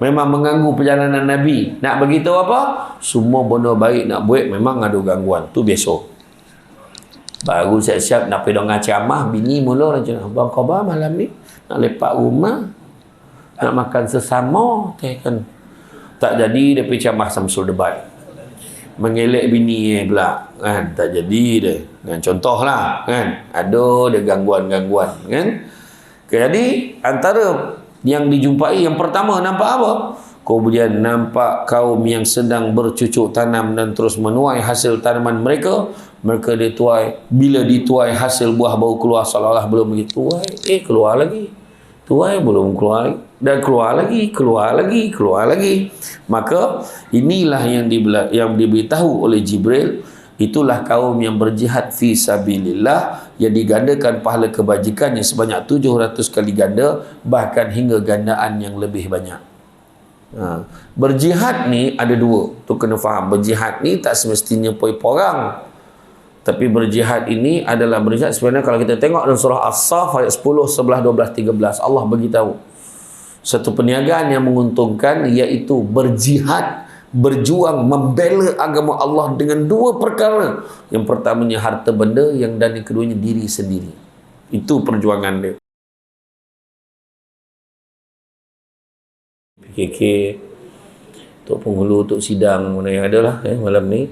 memang mengganggu perjalanan Nabi. Nak beritahu apa? Semua benda baik nak buat memang ada gangguan. Tu biasa. Baru siap-siap nak pergi dengan ceramah, bini mula macam, abang khabar malam ni nak lepak rumah, nak makan sesama, kan. Tak jadi dia pergi ceramah Samsul Debat. Mengelak bini pula, kan. Tak jadi dia. Kan, contohlah, kan. Ada dia gangguan-gangguan, kan. Jadi antara yang dijumpai yang pertama nampak apa? Kemudian nampak kaum yang sedang bercucuk tanam dan terus menuai hasil tanaman mereka. Mereka dituai, bila dituai hasil buah baru keluar, seolah-olah belum begitu tuai, keluar lagi. Tuai belum keluar lagi. Dan keluar lagi, keluar lagi, keluar lagi. Maka inilah yang diberitahu oleh Jibril. Itulah kaum yang berjihad fi sabilillah, yang digandakan pahala kebajikannya sebanyak 700 kali ganda, bahkan hingga gandaan yang lebih banyak. Berjihad ni ada dua, tu kena faham. Berjihad ni tak semestinya perang, tapi berjihad ini adalah berjihad sebenarnya. Kalau kita tengok dalam surah As-Saff ayat 10, 11, 12, 13, Allah beritahu satu perniagaan yang menguntungkan, iaitu berjihad, berjuang membela agama Allah dengan dua perkara. Yang pertamanya harta benda, dan yang keduanya diri sendiri. Itu perjuangan dia. PKK, Tok Penghulu, Tok Sidang, mana yang ada lah malam ni.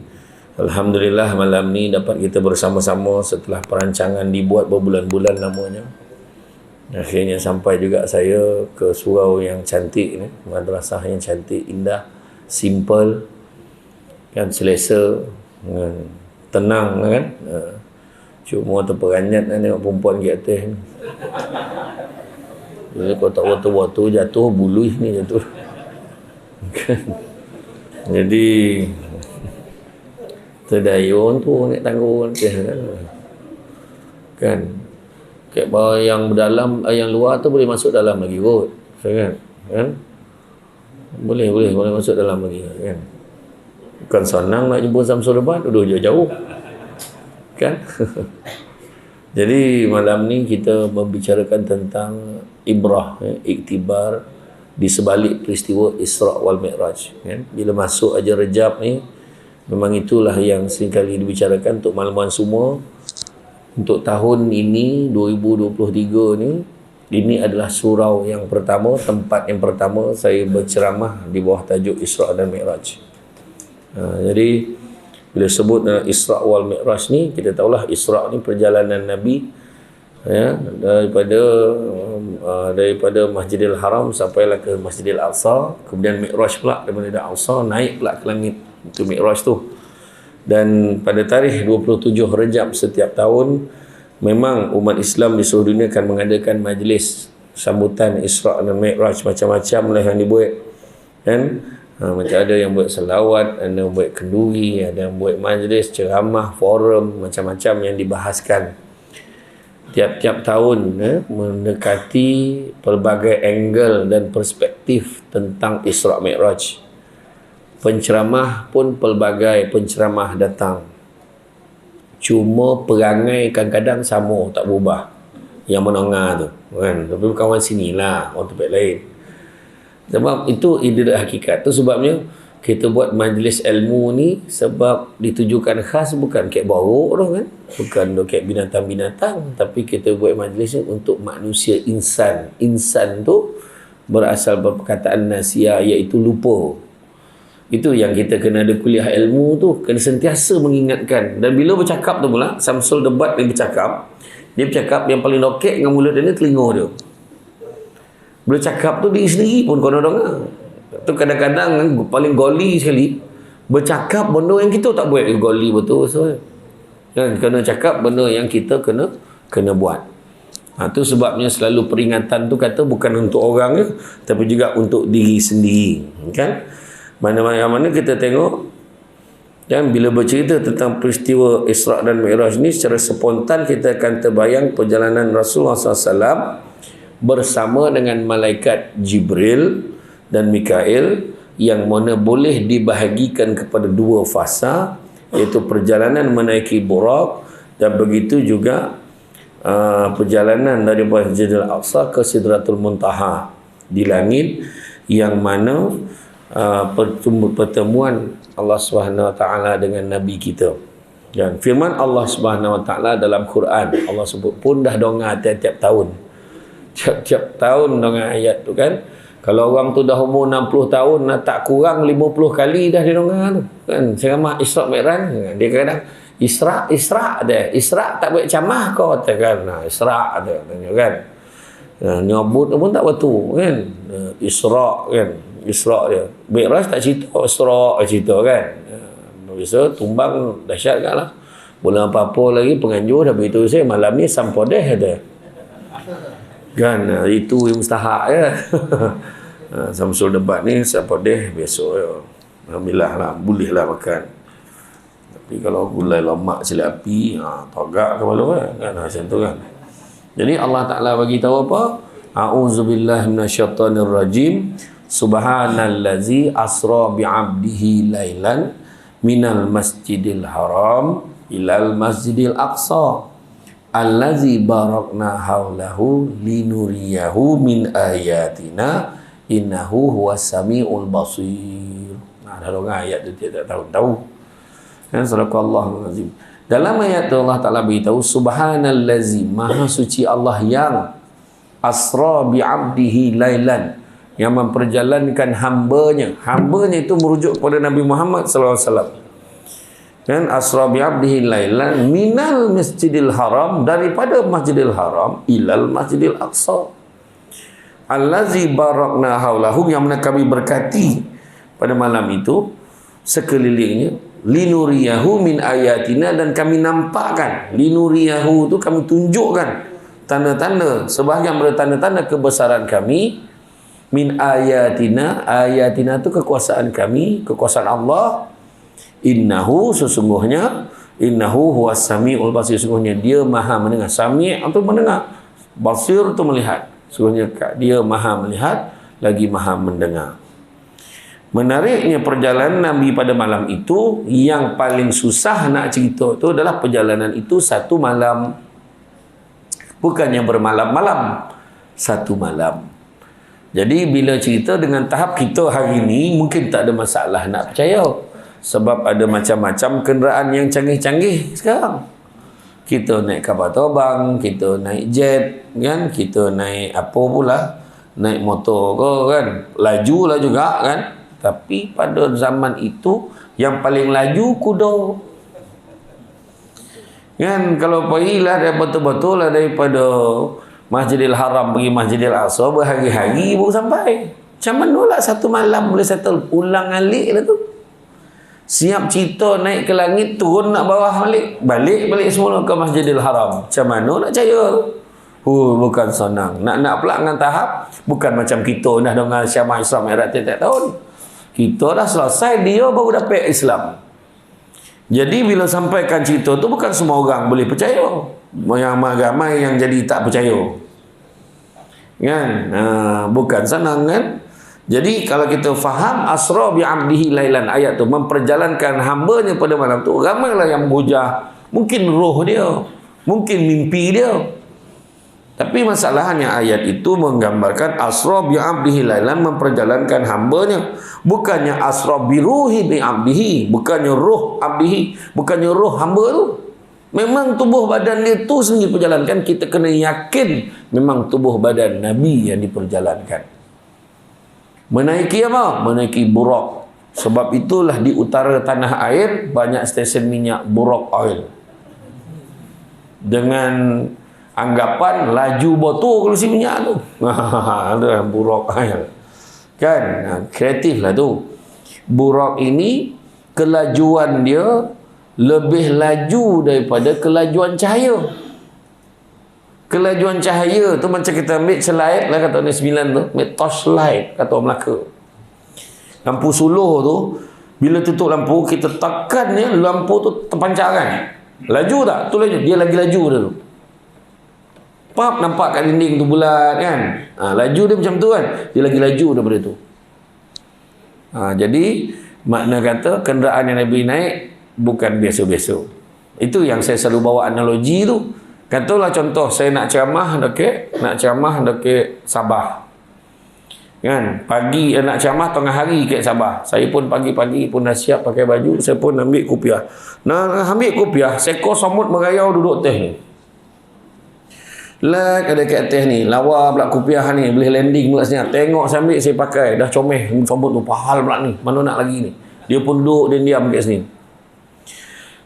Alhamdulillah malam ni dapat kita bersama-sama setelah perancangan dibuat berbulan-bulan namanya. Akhirnya sampai juga saya ke surau yang cantik ni, madrasah yang cantik, indah, simple, kan, selesa, tenang, kan. Cuma terperanjat nak tengok perempuan di atas ni. Bila kau tak waktu-waktu jatuh, bulu ni jatuh. Jadi terdayun tu naik tangga kan. Kat bawah yang berdalam, yang luar tu boleh masuk dalam lagi kot, kan? Boleh masuk dalam lagi, kan? Bukan senang nak jumpa Samsul Debat, duduk jauh-jauh, kan? Jadi malam ni kita membicarakan tentang ibrah, iktibar di sebalik peristiwa Isra' wal Mi'raj, kan? Bila masuk aja Rejab ni, memang itulah yang seringkali dibicarakan untuk makluman semua. Untuk tahun ini 2023 ni, ini adalah surau yang pertama, tempat yang pertama saya berceramah di bawah tajuk Isra' dan Mi'raj. Jadi bila sebut Isra' wal Mi'raj ni, kita tahulah Isra' ni perjalanan Nabi, ya, daripada Masjidil Haram sampailah ke Masjidil Aqsa. Kemudian Mi'raj pula daripada Aqsa naik pula ke langit. Itu Mi'raj tu. Dan pada tarikh 27 Rejab setiap tahun, memang umat Islam di seluruh dunia akan mengadakan majlis sambutan Isra' dan Mi'raj. Macam-macam lah yang dibuat, kan. Macam ada yang buat selawat, ada yang buat kenduri, ada yang buat majlis, ceramah, forum, macam-macam yang dibahaskan. Tiap-tiap tahun mendekati pelbagai angle dan perspektif tentang Isra' Mi'raj. Penceramah pun pelbagai penceramah datang. Cuma perangai kadang-kadang sama, tak berubah. Yang menengah tu, kan. Tapi bukan orang sini lah, orang tempat lain. Sebab itu ide hakikat. Tu sebabnya kita buat majlis ilmu ni, sebab ditujukan khas bukan kek borok tu, kan. Bukan kek binatang-binatang, tapi kita buat majlis ni untuk manusia, insan. Insan tu berasal perkataan nasia, iaitu lupa. Itu yang kita kena ada kuliah ilmu tu, kena sentiasa mengingatkan. Dan bila bercakap tu pula, Samsul Debat dia bercakap yang paling lokek dengan mulut dia ni telinga dia. Bila cakap tu diri sendiri pun kau nak dengar. Tu kadang-kadang paling goli sekali, bercakap benda yang kita tak buat. Goli betul, so, kan, kena cakap benda yang kita kena buat. Tu sebabnya selalu peringatan tu kata bukan untuk orang je, tapi juga untuk diri sendiri, kan. Mana-mana kita tengok, dan bila bercerita tentang peristiwa Isra' dan Mi'raj ni, secara spontan kita akan terbayang perjalanan Rasulullah SAW bersama dengan malaikat Jibril dan Mikail, yang mana boleh dibahagikan kepada dua fasa, iaitu perjalanan menaiki Buraq, dan begitu juga perjalanan daripada Masjidil Aqsa ke Sidratul Muntaha di langit, yang mana pertemuan Allah Subhanahu Wa Taala dengan Nabi kita. Dan firman Allah Subhanahu Wa Taala dalam Quran, Allah sebut pun dah dongah tiap-tiap tahun. Tiap-tiap tahun dongah ayat tu kan. Kalau orang tu dah umur 60 tahun, tak kurang 50 kali dah dia dongah tu. Kan ceramah Isra Mi'raj, dia kadang Isra dia. Isra tak baik camah kau katakan. Nah, Isra dia tanya kan. Nyabut pun tak betul kan. Isra kan. Isra dia. Mi'raj tak cerita, Isra cerita kan. Biasa tumbang dahsyat kan lah. Boleh apa-apa lagi penganjur dah beritahu saya malam ni sampodeh kata. Kan itu yang mustahak ya. Samsul debat ni sampodeh besok ya. Alhamdulillah lah, boleh lah makan. Tapi kalau gulai lemak cili api, tagak ke malu kan macam tu kan. Jadi Allah Ta'ala bagi tahu apa? A'udzubillahi minasyaitonirrajim. Subhanallazi asra bi'abdihi lailan minal masjidil haram ilal masjidil aqsa allazi barakna haulahu linuriyahu min ayatina innahu huwas samiul basir. Nah, dalam ayat tu tidak tahu kan sadaqallahul azim. Dalam ayat tu Allah Taala beritahu subhanallazi, maha suci Allah yang asra bi 'abdihi lailan, yang memperjalankan hambanya. Hambanya itu merujuk kepada Nabi Muhammad sallallahu alaihi wasallam. Dan asra bi 'abdihi lailan minal masjidil haram, daripada Masjidil Haram ilal Masjidil Aqsa. Allazi barakna haulahu, yang mana kami berkati pada malam itu sekelilingnya, linuriyahu min ayatina, dan kami nampakkan. Linuriyahu itu kami tunjukkan tanda-tanda, sebahagian dari tanda-tanda kebesaran kami. Min ayatina, ayatina itu kekuasaan kami, kekuasaan Allah. Innahu, sesungguhnya, innahu huwas samiul basir, sesungguhnya dia maha mendengar. Sami' itu mendengar, basir itu melihat. Sesungguhnya dia maha melihat lagi maha mendengar. Menariknya perjalanan Nabi pada malam itu, yang paling susah nak cerita itu adalah perjalanan itu satu malam. Bukannya bermalam-malam, satu malam. Jadi bila cerita dengan tahap kita hari ini, mungkin tak ada masalah nak percaya. Sebab ada macam-macam kenderaan yang canggih-canggih sekarang. Kita naik kapal terbang, kita naik jet, kan? Kita naik apa pula? Naik motor ke kan? Laju lah juga kan? Tapi pada zaman itu, yang paling laju kuda. Kan? Kalau pergilah dia betul-betul lah daripada Masjidil Haram pergi Masjidil Aqsa berhari-hari baru sampai. Macam mana lah satu malam boleh settle? Ulang alik lah tu. Siap cerita naik ke langit, turun nak bawah balik. Balik semula ke Masjidil Haram. Macam mana nak percaya? Bukan senang. Nak pula dengan tahap. Bukan macam kita dah dengan Syamah Isra Mi'raj tiap-tiap tahun. Kita dah selesai, dia baru dapat Islam. Jadi bila sampaikan cerita tu, bukan semua orang boleh percaya. Yang ramai yang jadi tak percaya. Kan? Bukan senang kan? Jadi kalau kita faham asra bi 'abdihi lailan, ayat tu memperjalankan hambanya pada malam tu, ramailah yang berhujah. Mungkin roh dia, mungkin mimpi dia. Tapi masalahnya ayat itu menggambarkan asra bi 'abdihi lailan, memperjalankan hambanya. Bukannya asra bi ruhi bi 'abdihi, bukannya roh abdihi, bukannya roh hamba tu. Memang tubuh badan dia tu sendiri diperjalankan. Kita kena yakin memang tubuh badan Nabi yang diperjalankan. Menaiki apa? Menaiki Buraq. Sebab itulah di utara tanah air banyak stesen minyak Buraq Oil. Dengan anggapan laju botol kalau si minyak tu. Ada Buraq Oil. Kan? Kreatif lah tu. Buraq ini kelajuan dia lebih laju daripada kelajuan cahaya. Kelajuan cahaya tu macam kita ambil slide lah kata tahun 9 tu, ambil torchlight kata orang Melaka. Lampu suluh tu, bila tutup lampu, kita tekan dia, lampu tu terpancarkan. Laju tak? Tu laju. Dia lagi laju dulu. Pap, nampak kat dinding tu bulat kan? Laju dia macam tu kan? Dia lagi laju daripada tu. Jadi, makna kata kenderaan yang Nabi naik bukan biasa-biasa. Itu yang saya selalu bawa analogi tu. Katalah contoh saya nak ceramah dekat Sabah. Kan, pagi nak ceramah tengah hari kat Sabah. Saya pun pagi-pagi pun dah siap pakai baju, saya pun ambil kopiah. Nah, ambil kopiah, seekor semut merayau duduk atas ni. Lag ada kat atas ni, lawa pula kopiah ni, boleh landing pula sini. Tengok saya ambil, saya pakai, dah comel semut tu, pahal pula ni. Mana nak lagi ni? Dia pun duduk dan diam kat sini.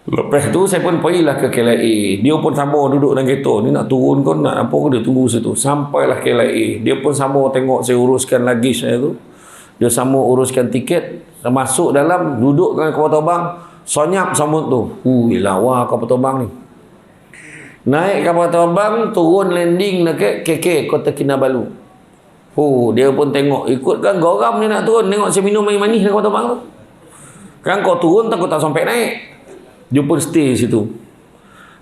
Lepas tu saya pun pergilah ke KLIA. Dia pun sama duduk dalam kereta. Ni nak turun kau nak apa ke dia tunggu situ. Sampailah KLIA. Dia pun sama tengok saya uruskan luggage saya tu. Dia sama uruskan tiket. Masuk dalam, duduk dengan kapal terbang. Sonyap samut tu. Lawa kapal terbang ni. Naik kapal terbang, turun landing dekat KK, Kota Kinabalu. Dia pun tengok. Ikut kan goram dia nak turun. Tengok saya minum air manis dalam kapal terbang tu. Kan kau turun takut tak sampai naik. Dia pun stay situ.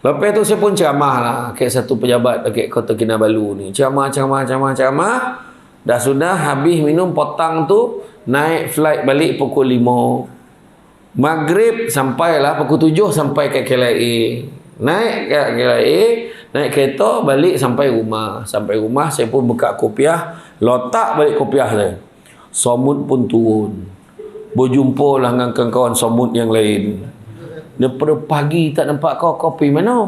Lepas tu saya pun ceramah lah kat satu pejabat dekat Kota Kinabalu ni. Ceramah. Dah sudah habis minum potang tu, naik flight balik pukul 5. Maghrib sampailah pukul 7 sampai kat KLIA. Naik kat KLIA, naik kereta balik sampai rumah. Sampai rumah saya pun buka kopiah, letak balik kopiah saya. Somut pun turun. Berjumpa lah dengan kawan-kawan somut yang lain. Daripada pagi tak nampak kau pergi mana?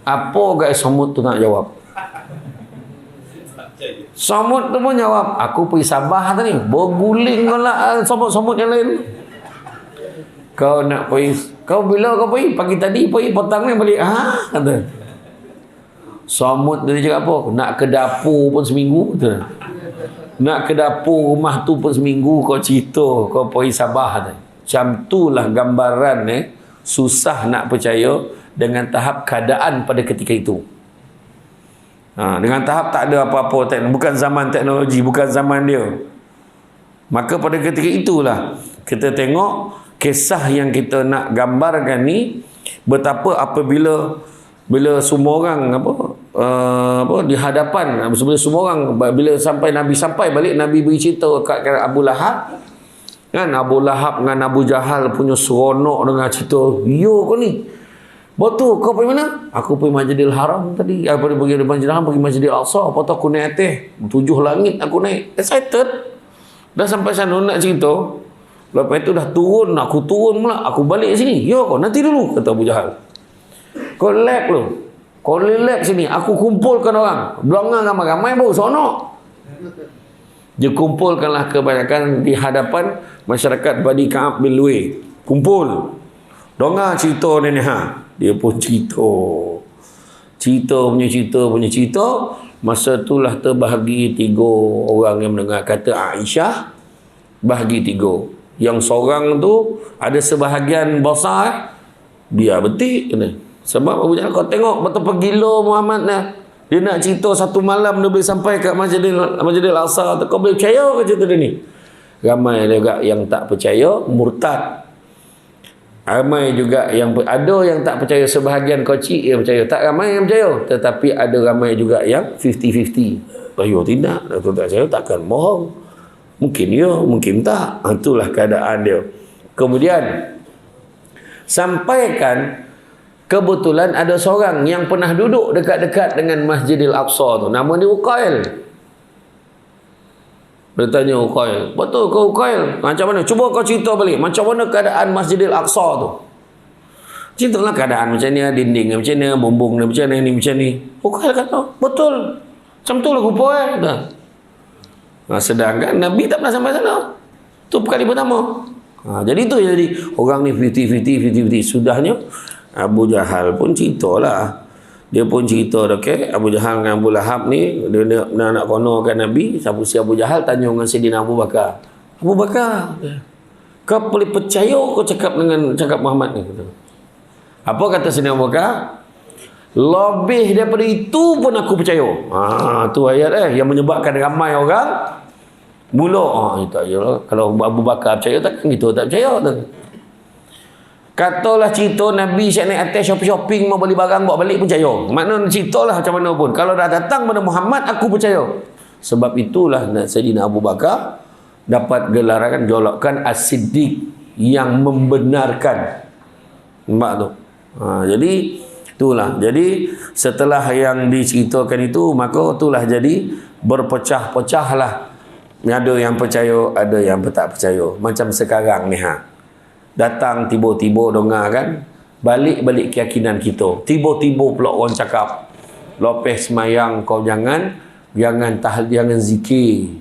Apa guys somut tu nak jawab? Somut tu pun jawab, aku pergi Sabah tadi. Berguling kau lah somut-somut yang lain. Kau nak pergi, kau bila kau pergi? Pagi tadi pergi, petang ni balik. Kata. Somut dia cakap apa? Nak ke dapur pun seminggu. Kata. Nak ke dapur rumah tu pun seminggu kau cerita kau pergi Sabah. Kata. Macam tu lah gambaran susah nak percaya dengan tahap keadaan pada ketika itu. Dengan tahap tak ada apa-apa, bukan zaman teknologi, bukan zaman dia. Maka pada ketika itulah kita tengok kisah yang kita nak gambarkan ni, betapa apabila semua orang di hadapan, bila semua orang, bila sampai Nabi sampai balik, Nabi beri cerita kat Abu Lahab. Kan Abu Lahab dengan Abu Jahal punya seronok dengan cerita, yo kau ni betul kau pergi mana? Aku pergi Masjidil Haram tadi. Aku pergi Masjidil Haram, pergi Masjidil Aqsa. Lepas tu aku naik atas 7 langit, aku naik excited. Dah sampai sana nak cerita. Lepas itu dah turun, aku turun pula, aku balik sini. Yo kau nanti dulu, kata Abu Jahal. Kau relax lu, kau relax sini, aku kumpulkan orang belangang ramai-ramai baru seronok. Dia kumpulkanlah kebanyakan di hadapan masyarakat Bani Ka'ab bin Lu'ay. Kumpul. Dengar cerita ni. Dia pun cerita. Cerita. Masa itulah terbahagi 3 orang yang mendengar. Kata Aisyah, bahagi 3. Yang seorang tu, ada sebahagian besar, dia betik. Sebab Abu Jahal, kau tengok betapa gila Muhammad ni. Dia nak cerita satu malam dia boleh sampai kat Masjidil Aqsa. Kau boleh percaya ke cerita dia ni? Ramai juga yang tak percaya, murtad. Ramai juga yang ada yang tak percaya, sebahagian kecil yang percaya. Tak ramai yang percaya, tetapi ada ramai juga yang 50-50. Bayu tidak, aku tak percaya, takkan bohong. Mungkin ya, mungkin tak. Itulah keadaan dia. Kemudian sampaikan kebetulan ada seorang yang pernah duduk dekat-dekat dengan Masjidil Aqsa tu. Nama dia Uqail. Dia tanya Uqail, betul kau Uqail? Macam mana? Cuba kau cerita balik. Macam mana keadaan Masjidil Aqsa tu? Ceritalah keadaan macam ni, dinding macam ni, bumbung macam ni, macam ni. Uqail kata, betul. Macam tu lah rupa sedangkan Nabi tak pernah sampai sana. Tu kali pertama. Jadi tu jadi orang ni 50-50. Sudahnya Abu Jahal pun ceritalah. Dia pun cerita dekat Abu Jahal dengan Abu Lahab ni, dia nak konorkan Nabi. Si Abu Jahal tanya dengan Sayyidina Abu Bakar. Abu Bakar, kau boleh percaya kau cakap Muhammad ni? Apa kata Sayyidina Abu Bakar? Lebih daripada itu pun aku percaya. Tu ayat yang menyebabkan ramai orang mula. Tak yalah. Kalau Abu Bakar percaya, takkan kita tak percaya tu. Katalah cerita Nabi siap naik atas shopping mau beli barang bawa balik pun percaya. Maknanya ceritalah macam mana pun. Kalau dah datang pada Muhammad, aku percaya. Sebab itulah Sayyidina Abu Bakar dapat gelaran jolokkan As-Siddiq, yang membenarkan. Nampak tu? Jadi itulah. Jadi setelah yang diceritakan itu, maka itulah jadi berpecah-pecahlah Ada yang percaya, ada yang tak percaya. Macam sekarang ni datang tiba-tiba dengar kan, balik-balik keyakinan kita. Tiba-tiba pula orang cakap, lepas semayang kau jangan zikir.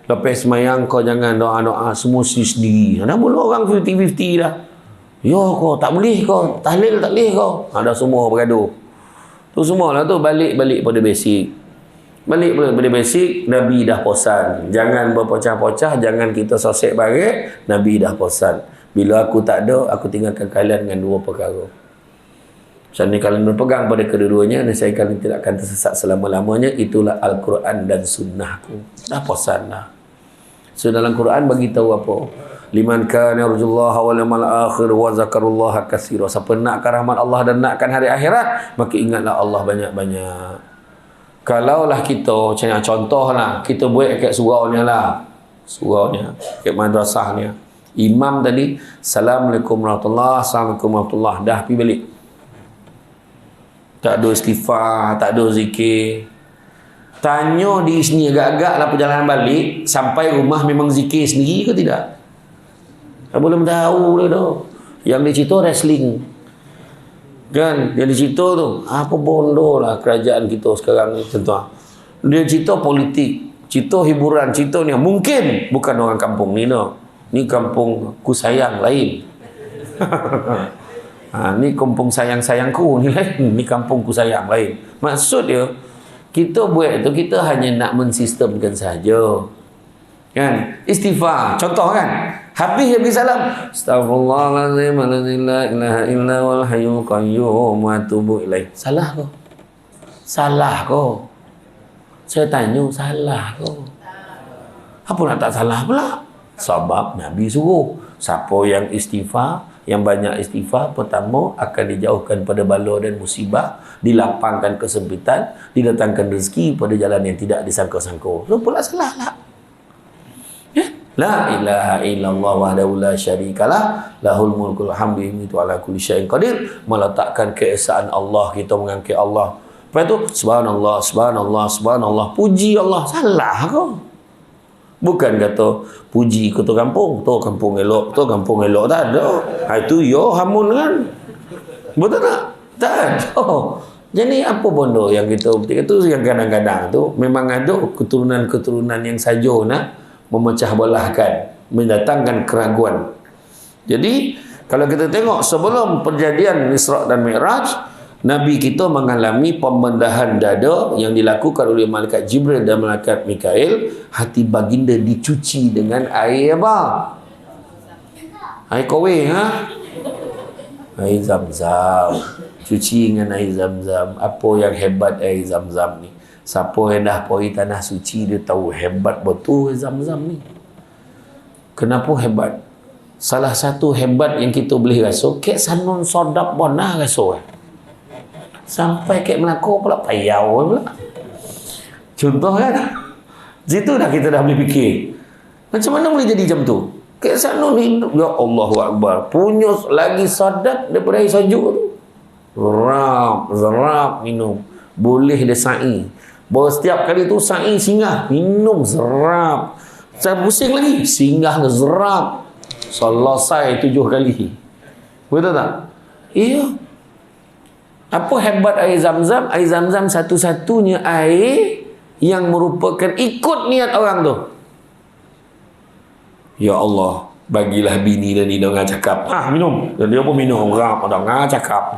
Lepas semayang kau jangan doa-doa semua sendiri. Dah mula orang 50-50 dah. Ya kau tak boleh kau, tahlil tak boleh kau. Dah semua bergaduh. Tu semualah tu balik-balik pada basic. Balik pada basic, Nabi dah posan. Jangan berpocah-pocah, jangan kita sosek barik. Nabi dah posan. Bila aku tak ada, aku tinggalkan kalian dengan dua perkara. Macam ni kalian berpegang pada kedua-duanya, dan saya kalian tidak akan tersesat selama-lamanya. Itulah Al-Quran dan Sunnahku. Dah posan dah. So dalam Quran bagi tahu apa? Liman kana yarjullaha wal yawmal akhir wa zakarullaha katsira. Siapa nakkan rahmat Allah dan nakkan hari akhirat, maka ingatlah Allah banyak-banyak. Kalaulah kita, contohlah, kita buat kat surau ni lah. Surau ni, kat madrasah ni. Imam tadi, Assalamualaikum warahmatullahi, Assalamualaikum warahmatullahi. Dah pergi balik. Tak ada istighfar, tak ada zikir. Tanya diri sini agak-agak lah perjalanan balik, sampai rumah memang zikir sendiri ke tidak? Belum tahu dia tu. Yang dia cerita wrestling. Kan, dia cerita tu apa bodoh lah kerajaan kita sekarang ni, tuan-tuan. Dia cerita politik, cerita hiburan, cerita ni mungkin bukan orang kampung ni no. Ni kampung ku sayang lain. Ni kampung sayang-sayangku ni lain, ni kampung ku sayang lain. Maksud dia kita buat tu, kita hanya nak mensistemkan saja. Kan, istighfar contoh kan, habis salam, astaghfirullahalazim la ilaha illa wal hayyul qayyum wa atubu ilaih. Salah kau, saya tanya salah kau, apa nak tak salah pula? Sebab Nabi suruh siapa yang istighfar, yang banyak istighfar, pertama akan dijauhkan pada bala dan musibah, dilapangkan kesempitan, didatangkan rezeki pada jalan yang tidak disangka-sangka. So pula salah lah. La ilaha illallah wahdahu la syarikalah, lahul mulkul hamdu wa ala kulli syai'in qadir. Meletakkan keesaan Allah, kita mengangkat Allah. Lepas tu subhanallah, subhanallah, subhanallah, puji Allah. Salah kau. Bukan kata puji ketua kampung, tu kampung elok, tu kampung elok, tak ada. Itu yo hamun kan. Betul tak? Tak ada. Jadi apa bondo yang kita petik itu, yang kadang-kadang tu memang ada keturunan-keturunan yang saja nak memecah belahkan, mendatangkan keraguan. Jadi kalau kita tengok sebelum perjadian Isra dan Mi'raj, Nabi kita mengalami pembedahan dada yang dilakukan oleh malaikat Jibril dan malaikat Mikail. Hati baginda dicuci dengan air apa? Air kowe, air zam-zam. Cuci dengan air zam-zam. Apa yang hebat air zam-zam ni? Siapa yang dah pergi tanah suci, dia tahu hebat betul zam-zam ni. Kenapa hebat? Salah satu hebat yang kita boleh rasa, kek sanun sodap bonah rasa. Sampai kek Melaka pula payau pula. Contoh kan? Situ dah kita dah boleh fikir. Macam mana boleh jadi macam tu? Kek sanun hidup. Ya Allahu Akbar. Punya lagi sodap daripada air sejuk tu. Zerap minum. Boleh dia sa'i. Bahawa setiap kali tu sa'i singgah, minum serap. Saya pusing lagi, singgah serap. Selesai 7 kali. Betul tak? Iya. Apa hebat air zam-zam? Air zam-zam satu-satunya air yang merupakan ikut niat orang tu. Ya Allah, bagilah bini dan dia dengar cakap. Minum. Dan dia pun minum. Rap, dengar cakap.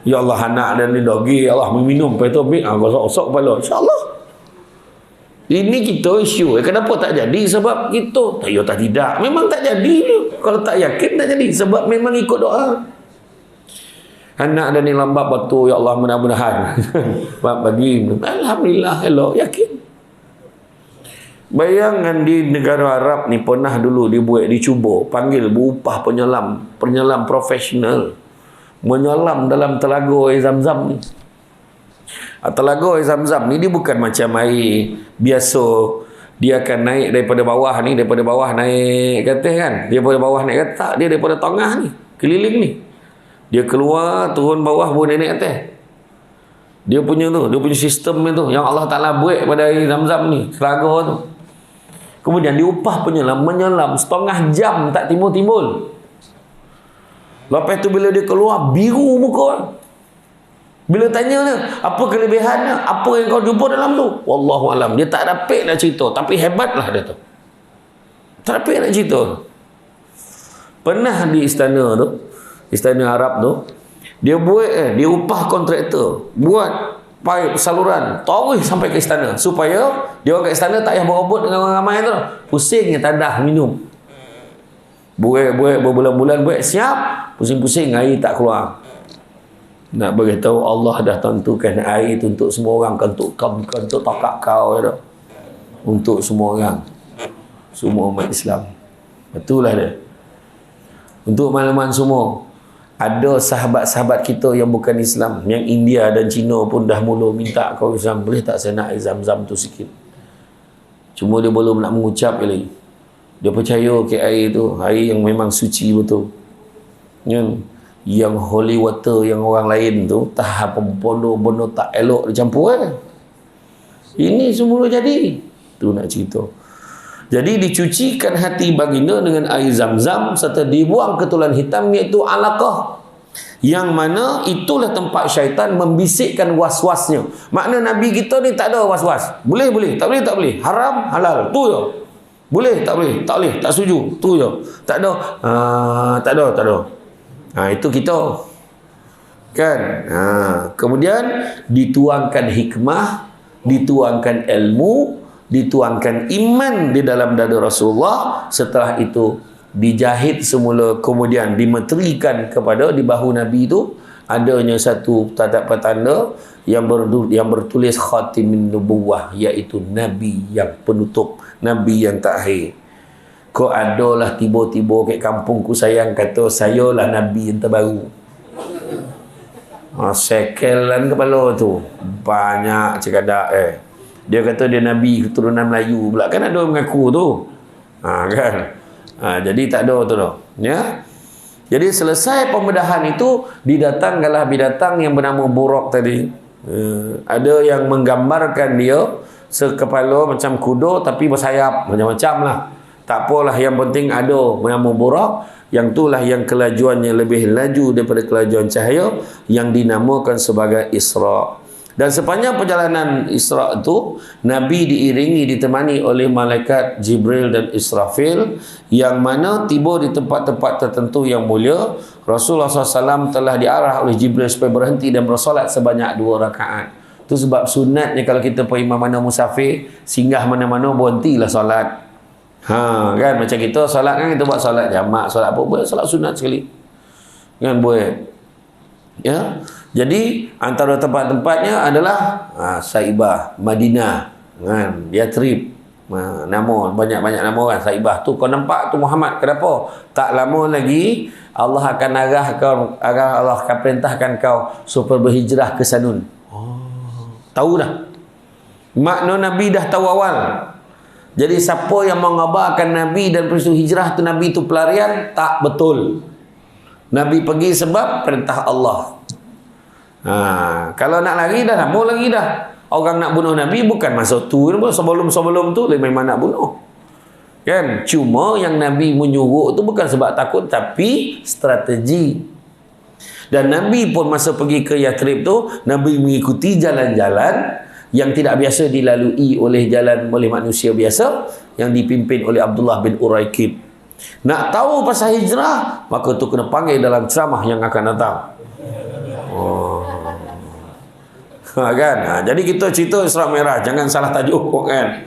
Ya Allah, anak dan ni dogi, ya Allah minum, lepas tu ambil, gosok-gosok kepala, insyaAllah. Ini kita isu. Kenapa tak jadi? Sebab kita tidak, memang tak jadi. Kalau tak yakin tak jadi, sebab memang ikut doa. Anak dan ni lambat betul, ya Allah, mudah-mudahan bagi, alhamdulillah, elok, yakin. Bayangkan di negara Arab ni pernah dulu dicuba panggil berupah penyelam profesional menyelam dalam telaga air zam-zam ni. Telaga air zam-zam ni dia bukan macam air biasa. Dia akan naik daripada bawah ni, daripada bawah naik ke atas kan. Daripada bawah naik ke atas, dia daripada tengah ni, keliling ni. Dia keluar, turun bawah, baru naik atas. Dia punya sistem tu yang Allah Ta'ala buat pada air zam-zam ni, telaga tu. Kemudian diupah penyelam, menyelam setengah jam tak timbul-timbul. Lepas tu bila dia keluar, biru muka. Bila tanya dia, apa kelebihannya? Apa yang kau jumpa dalam tu? Wallahualam. Dia tak dapat nak cerita. Tapi hebatlah dia tu. Tak dapat nak cerita. Pernah di istana tu, istana Arab tu, dia buat, dia upah kontraktor. Buat paip saluran. Tarik sampai ke istana. Supaya dia orang kat istana tak payah berebut dengan orang ramai tu. Pusingnya tadah minum. Buat berbulan-bulan buat siap. Pusing-pusing air tak keluar. Nak beritahu Allah dah tentukan air itu untuk semua orang, untuk takak kau ya, untuk semua orang, semua umat Islam. Betullah dia. Untuk makluman semua, ada sahabat-sahabat kita yang bukan Islam, yang India dan Cina pun dah mula minta kau Islam, boleh tak saya nak air Zam-Zam tu sikit. Cuma dia belum nak mengucap lagi. Dia percaya ke air tu, air yang memang suci betul. Yang holy water yang orang lain tu tahap bono tak elok dia campur kan. Ini semula jadi. Tu nak cerita. Jadi dicucikan hati baginda dengan air Zam-Zam serta dibuang ketulan hitam iaitu alaqah. Yang mana itulah tempat syaitan membisikkan was-wasnya. Makna Nabi kita ni tak ada was-was. Boleh, tak boleh. Haram, halal. Tu je. Boleh, tak boleh. Tak setuju. Tu je. Tak ada. Itu kita kan. Kemudian dituangkan hikmah, dituangkan ilmu, dituangkan iman di dalam dada Rasulullah. Setelah itu dijahit semula, kemudian dimeterikan kepada di bahu Nabi itu adanya satu tanda petanda yang bertulis khatimin nubuwah, iaitu Nabi yang penutup, Nabi yang terakhir. Kau adalah tiba-tiba kat kampungku sayang kata saya lah Nabi yang terbaru. Sekelan kepala tu banyak cekadak dia kata dia Nabi keturunan Melayu pula, kan ada orang mengaku tu. Kan. Jadi tak ada tu dah. Ya. Jadi selesai pembedahan itu, didatangkanlah binatang yang bernama buraq tadi. Ada yang menggambarkan dia sekepala macam kuda tapi bersayap, macam-macam lah. Tak apalah, yang penting ada bernama buraq, yang itulah yang kelajuannya lebih laju daripada kelajuan cahaya, yang dinamakan sebagai Isra. Dan sepanjang perjalanan Isra itu, Nabi diiringi, ditemani oleh malaikat Jibril dan Israfil, yang mana tiba di tempat-tempat tertentu yang mulia. Rasulullah SAW telah diarah oleh Jibril supaya berhenti dan bersolat sebanyak 2 rakaat. Itu sebab sunatnya kalau kita pergi mana musafir, singgah mana-mana, berhentilah solat. Kan macam kita solat kan, kita buat solat jamak, solat apa, buat solat sunat sekali. Kan buat. Ya. Jadi antara tempat-tempatnya adalah Saibah, Madinah, kan, Yathrib. Nama banyak-banyak nama kan. Saibah tu kau nampak tu Muhammad, kenapa? Tak lama lagi Allah akan Allah akan perintahkan kau supaya berhijrah ke Sanun. Tahu dah. Makna Nabi dah tahu awal. Jadi siapa yang mengabarkan Nabi dan peristiwa hijrah tu Nabi tu pelarian, tak betul. Nabi pergi sebab perintah Allah. Kalau nak lari dah lama lagi dah. Orang nak bunuh Nabi bukan masa tu, sebelum tu memang nak bunuh. Kan? Cuma yang Nabi menyuruh tu bukan sebab takut, tapi strategi. Dan Nabi pun masa pergi ke Yathrib tu, Nabi mengikuti jalan-jalan yang tidak biasa dilalui oleh manusia biasa, yang dipimpin oleh Abdullah bin Uraikib. Nak tahu pasal hijrah, maka tu kena panggil dalam ceramah yang akan datang. Kan? Jadi kita cerita Isra Mi'raj, jangan salah tajuk kan.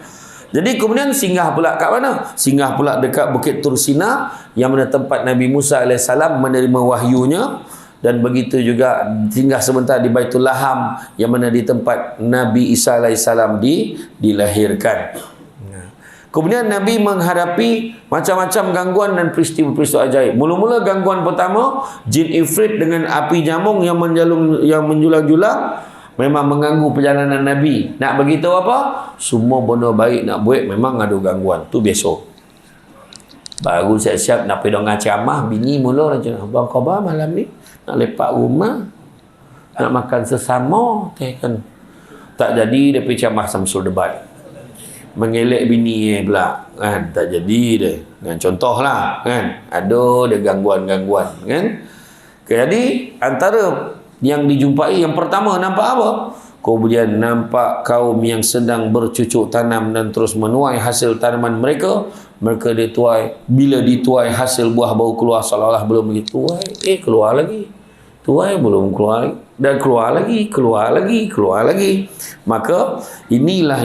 Jadi kemudian singgah pula kat mana? Singgah pula dekat Bukit Tursina, yang mana tempat Nabi Musa AS menerima wahyunya. Dan begitu juga singgah sebentar di Baitul Laham, yang mana di tempat Nabi Isa AS dilahirkan. Kemudian Nabi menghadapi macam-macam gangguan dan peristiwa-peristiwa ajaib. Mula-mula gangguan pertama, jin ifrit dengan api jamung yang menjulang-julang memang mengganggu perjalanan Nabi. Nak beritahu apa? Semua benda baik nak buat memang ada gangguan. Tu biasa. Baru siap-siap nak pergi dengan ceramah, bini mula macam, abang khabar malam ni nak lepak rumah, nak makan sesama, kan. Tak jadi dia pergi ceramah Samsul Debat. mengelak bini pula kan, tak jadi dia kan, contohlah kan, ada dia gangguan-gangguan kan. Jadi antara yang dijumpai, yang pertama nampak apa? Kemudian nampak kaum yang sedang bercucuk tanam dan terus menuai hasil tanaman mereka. Mereka dituai, bila dituai hasil buah baru keluar, seolah-olah belum lagi tuai, keluar lagi, tuai belum keluar lagi, dan keluar lagi. Maka inilah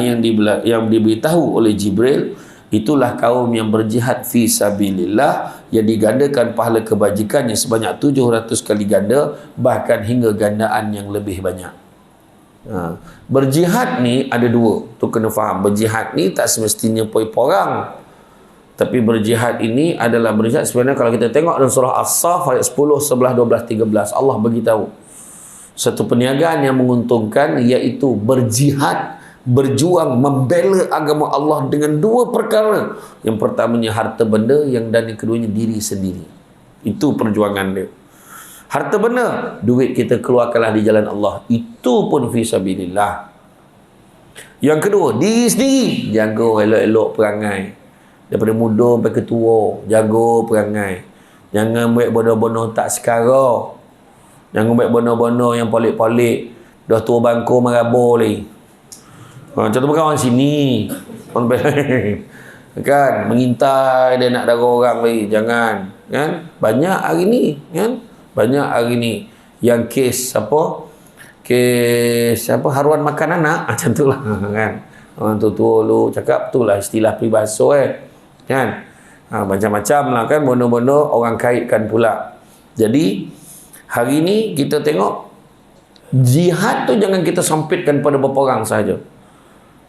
yang diberitahu oleh Jibril, itulah kaum yang berjihad fi sabilillah, yang digandakan pahala kebajikannya sebanyak 700 kali ganda, bahkan hingga gandaan yang lebih banyak. Berjihad ni ada dua, tu kena faham. Berjihad ni tak semestinya perang, tapi berjihad ini adalah berjihad sebenarnya. Kalau kita tengok dalam surah As-Saff ayat 10, 11, 12, 13, Allah beritahu satu perniagaan yang menguntungkan, iaitu berjihad, berjuang membela agama Allah dengan dua perkara. Yang pertamanya harta benda, dan yang keduanya diri sendiri. Itu perjuangan dia. Harta benda, duit kita keluarkanlah di jalan Allah, itu pun fi sabilillah. Yang kedua, diri sendiri, jaga elok-elok perangai. Daripada muda sampai ke tua, jaga perangai. Jangan buat bodoh-bodoh tak sekara. Jangan buat bodoh-bodoh yang polik-polik, dah tua bangku merabur lagi. Contoh bukan orang sini, orang kan mengintai dia nak darah orang lagi. Jangan kan. Banyak hari ni kan, banyak hari ni yang kes haruan makan anak macam tu lah kan. Orang tua lu cakap tu lah istilah peribahasa kan. Macam-macam lah kan, bono-bono orang kaitkan pula. Jadi hari ni kita tengok jihad tu jangan kita sempitkan pada beberapa orang sahaja.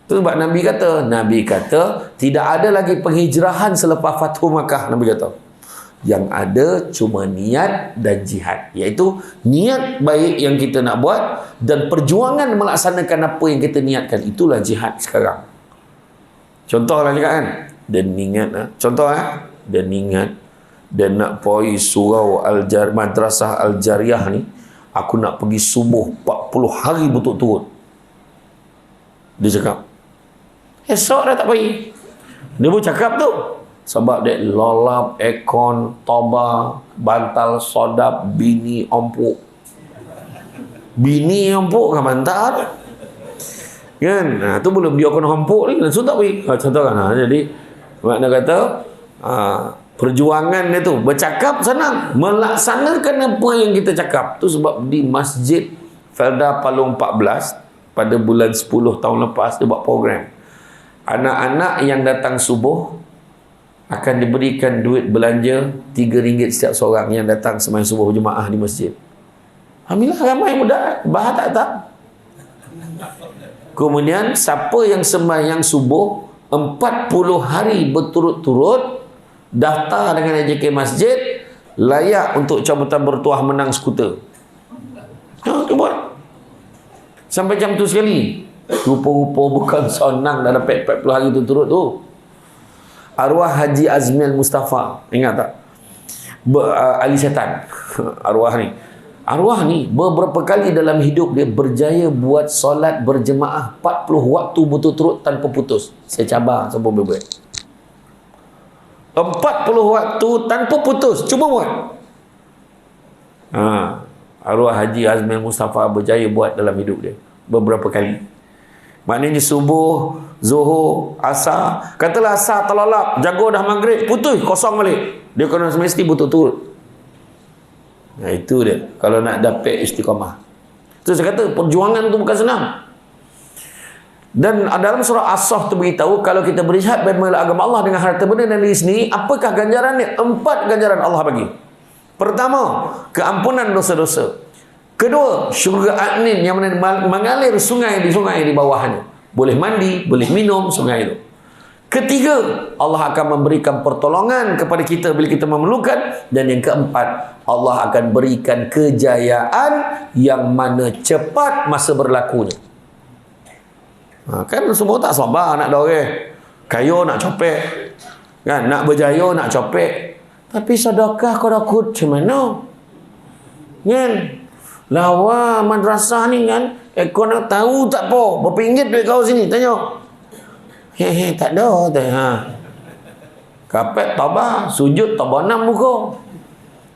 Tu sebab Nabi kata tidak ada lagi penghijrahan selepas Fathu Makkah. Nabi kata yang ada cuma niat dan jihad, iaitu niat baik yang kita nak buat dan perjuangan melaksanakan apa yang kita niatkan. Itulah jihad sekarang. Contohlah cakap kan, dan ingat dan ingat, dan nak pergi surau Madrasah Al-Jariyah ni, aku nak pergi subuh 40 hari berturut-turut. Dia cakap esok dah tak pergi. Dia pun cakap tu sebab dia lolap, ekon, toba, bantal, sodap, bini empuk. Bini empuk kan bantal kan. Tu belum dia kena empuk lagi, langsung tak pergi. Contoh kan. Jadi makna kata perjuangan dia tu, bercakap senang, melaksanakan apa yang kita cakap tu. Sebab di Masjid Felda Palung 14 pada bulan 10 tahun lepas, dia buat program anak-anak yang datang subuh akan diberikan duit belanja RM3 setiap seorang yang datang sembahyang subuh jemaah di masjid. Alhamdulillah ramai muda, bahar tak. Kemudian siapa yang sembahyang subuh 40 hari berturut-turut, daftar dengan AJK masjid, layak untuk cabutan bertuah menang skuter. Tu buat sampai jam tu sekali. Rupa-rupa bukan senang dah dapat 40 hari turut-turut tu. Arwah Haji Azmil Mustafa, ingat tak? Ali Setan. Arwah ni beberapa kali dalam hidup dia berjaya buat solat berjemaah 40 waktu berturut-turut tanpa putus. Saya cabar sampai berbuat 40 waktu tanpa putus, cuba buat. Arwah Haji Azmil Mustafa berjaya buat dalam hidup dia beberapa kali. Maknanya subuh, zuhur, asar, katalah asar terlolap, jago dah maghrib, putus, kosong balik. Dia kena semesti berturut-turut. Itu dia kalau nak dapat istiqamah. Itu saya kata perjuangan tu bukan senang. Dan dalam surah As-Saff tu beritahu, kalau kita berjihad membela agama Allah dengan harta benda dan diri sendiri, apakah ganjarannya? 4 ganjaran Allah bagi. Pertama, keampunan dosa-dosa. Kedua, syurga adnin yang mengalir sungai di bawahnya. Boleh mandi, boleh minum sungai itu. Ketiga, Allah akan memberikan pertolongan kepada kita bila kita memerlukan. Dan yang keempat, Allah akan berikan kejayaan yang mana cepat masa berlakunya. Kan semua tak sabar nak doreh, kaya nak copek kan, nak berjaya nak copek. Tapi sedekah kau dakut macam mana kan? Lawa madrasah ni kan, kau nak tahu tak apa berapa ringgit duit kau sini, tanya Tak ada. Kapet tabah, sujud tabah 6 muka.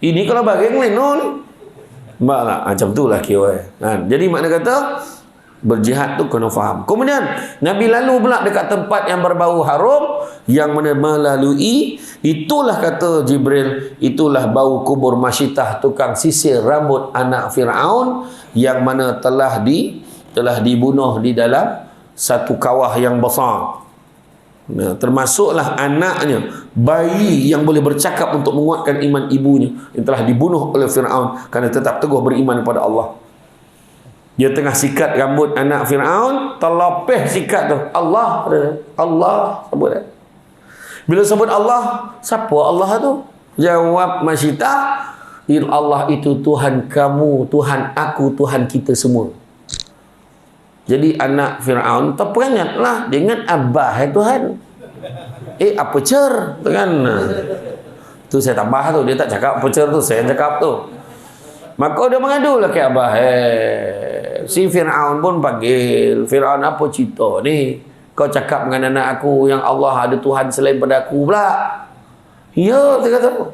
Ini kalau bagi yang lain ni. Macam tu lah kira. Jadi makna kata berjihad tu kena faham. Kemudian Nabi lalu pula dekat tempat yang berbau haram, yang mana melalui, itulah kata Jibril, itulah bau kubur Masyitah, tukang sisir rambut anak Fir'aun, yang mana telah dibunuh di dalam satu kawah yang besar. Termasuklah anaknya, bayi yang boleh bercakap untuk menguatkan iman ibunya, yang telah dibunuh oleh Fir'aun kerana tetap teguh beriman kepada Allah. Dia tengah sikat rambut anak Fir'aun, terlopeh sikat tu. Allah sebut. Bila sebut Allah, siapa Allah tu? Jawab Masyitah, Allah itu Tuhan kamu, Tuhan aku, Tuhan kita semua. Jadi anak Fir'aun terperanjatlah. Dia ingat Abah Tuhan. Apa cer? Kan? Tu saya tambah tu. Dia tak cakap apa cer tu, saya cakap tu. Maka dia mengadulah ke Abah. Si Fir'aun pun panggil. Fir'aun, apa cerita ni? Kau cakap dengan anak aku yang Allah ada Tuhan selain pada aku pula. Ya, dia kata.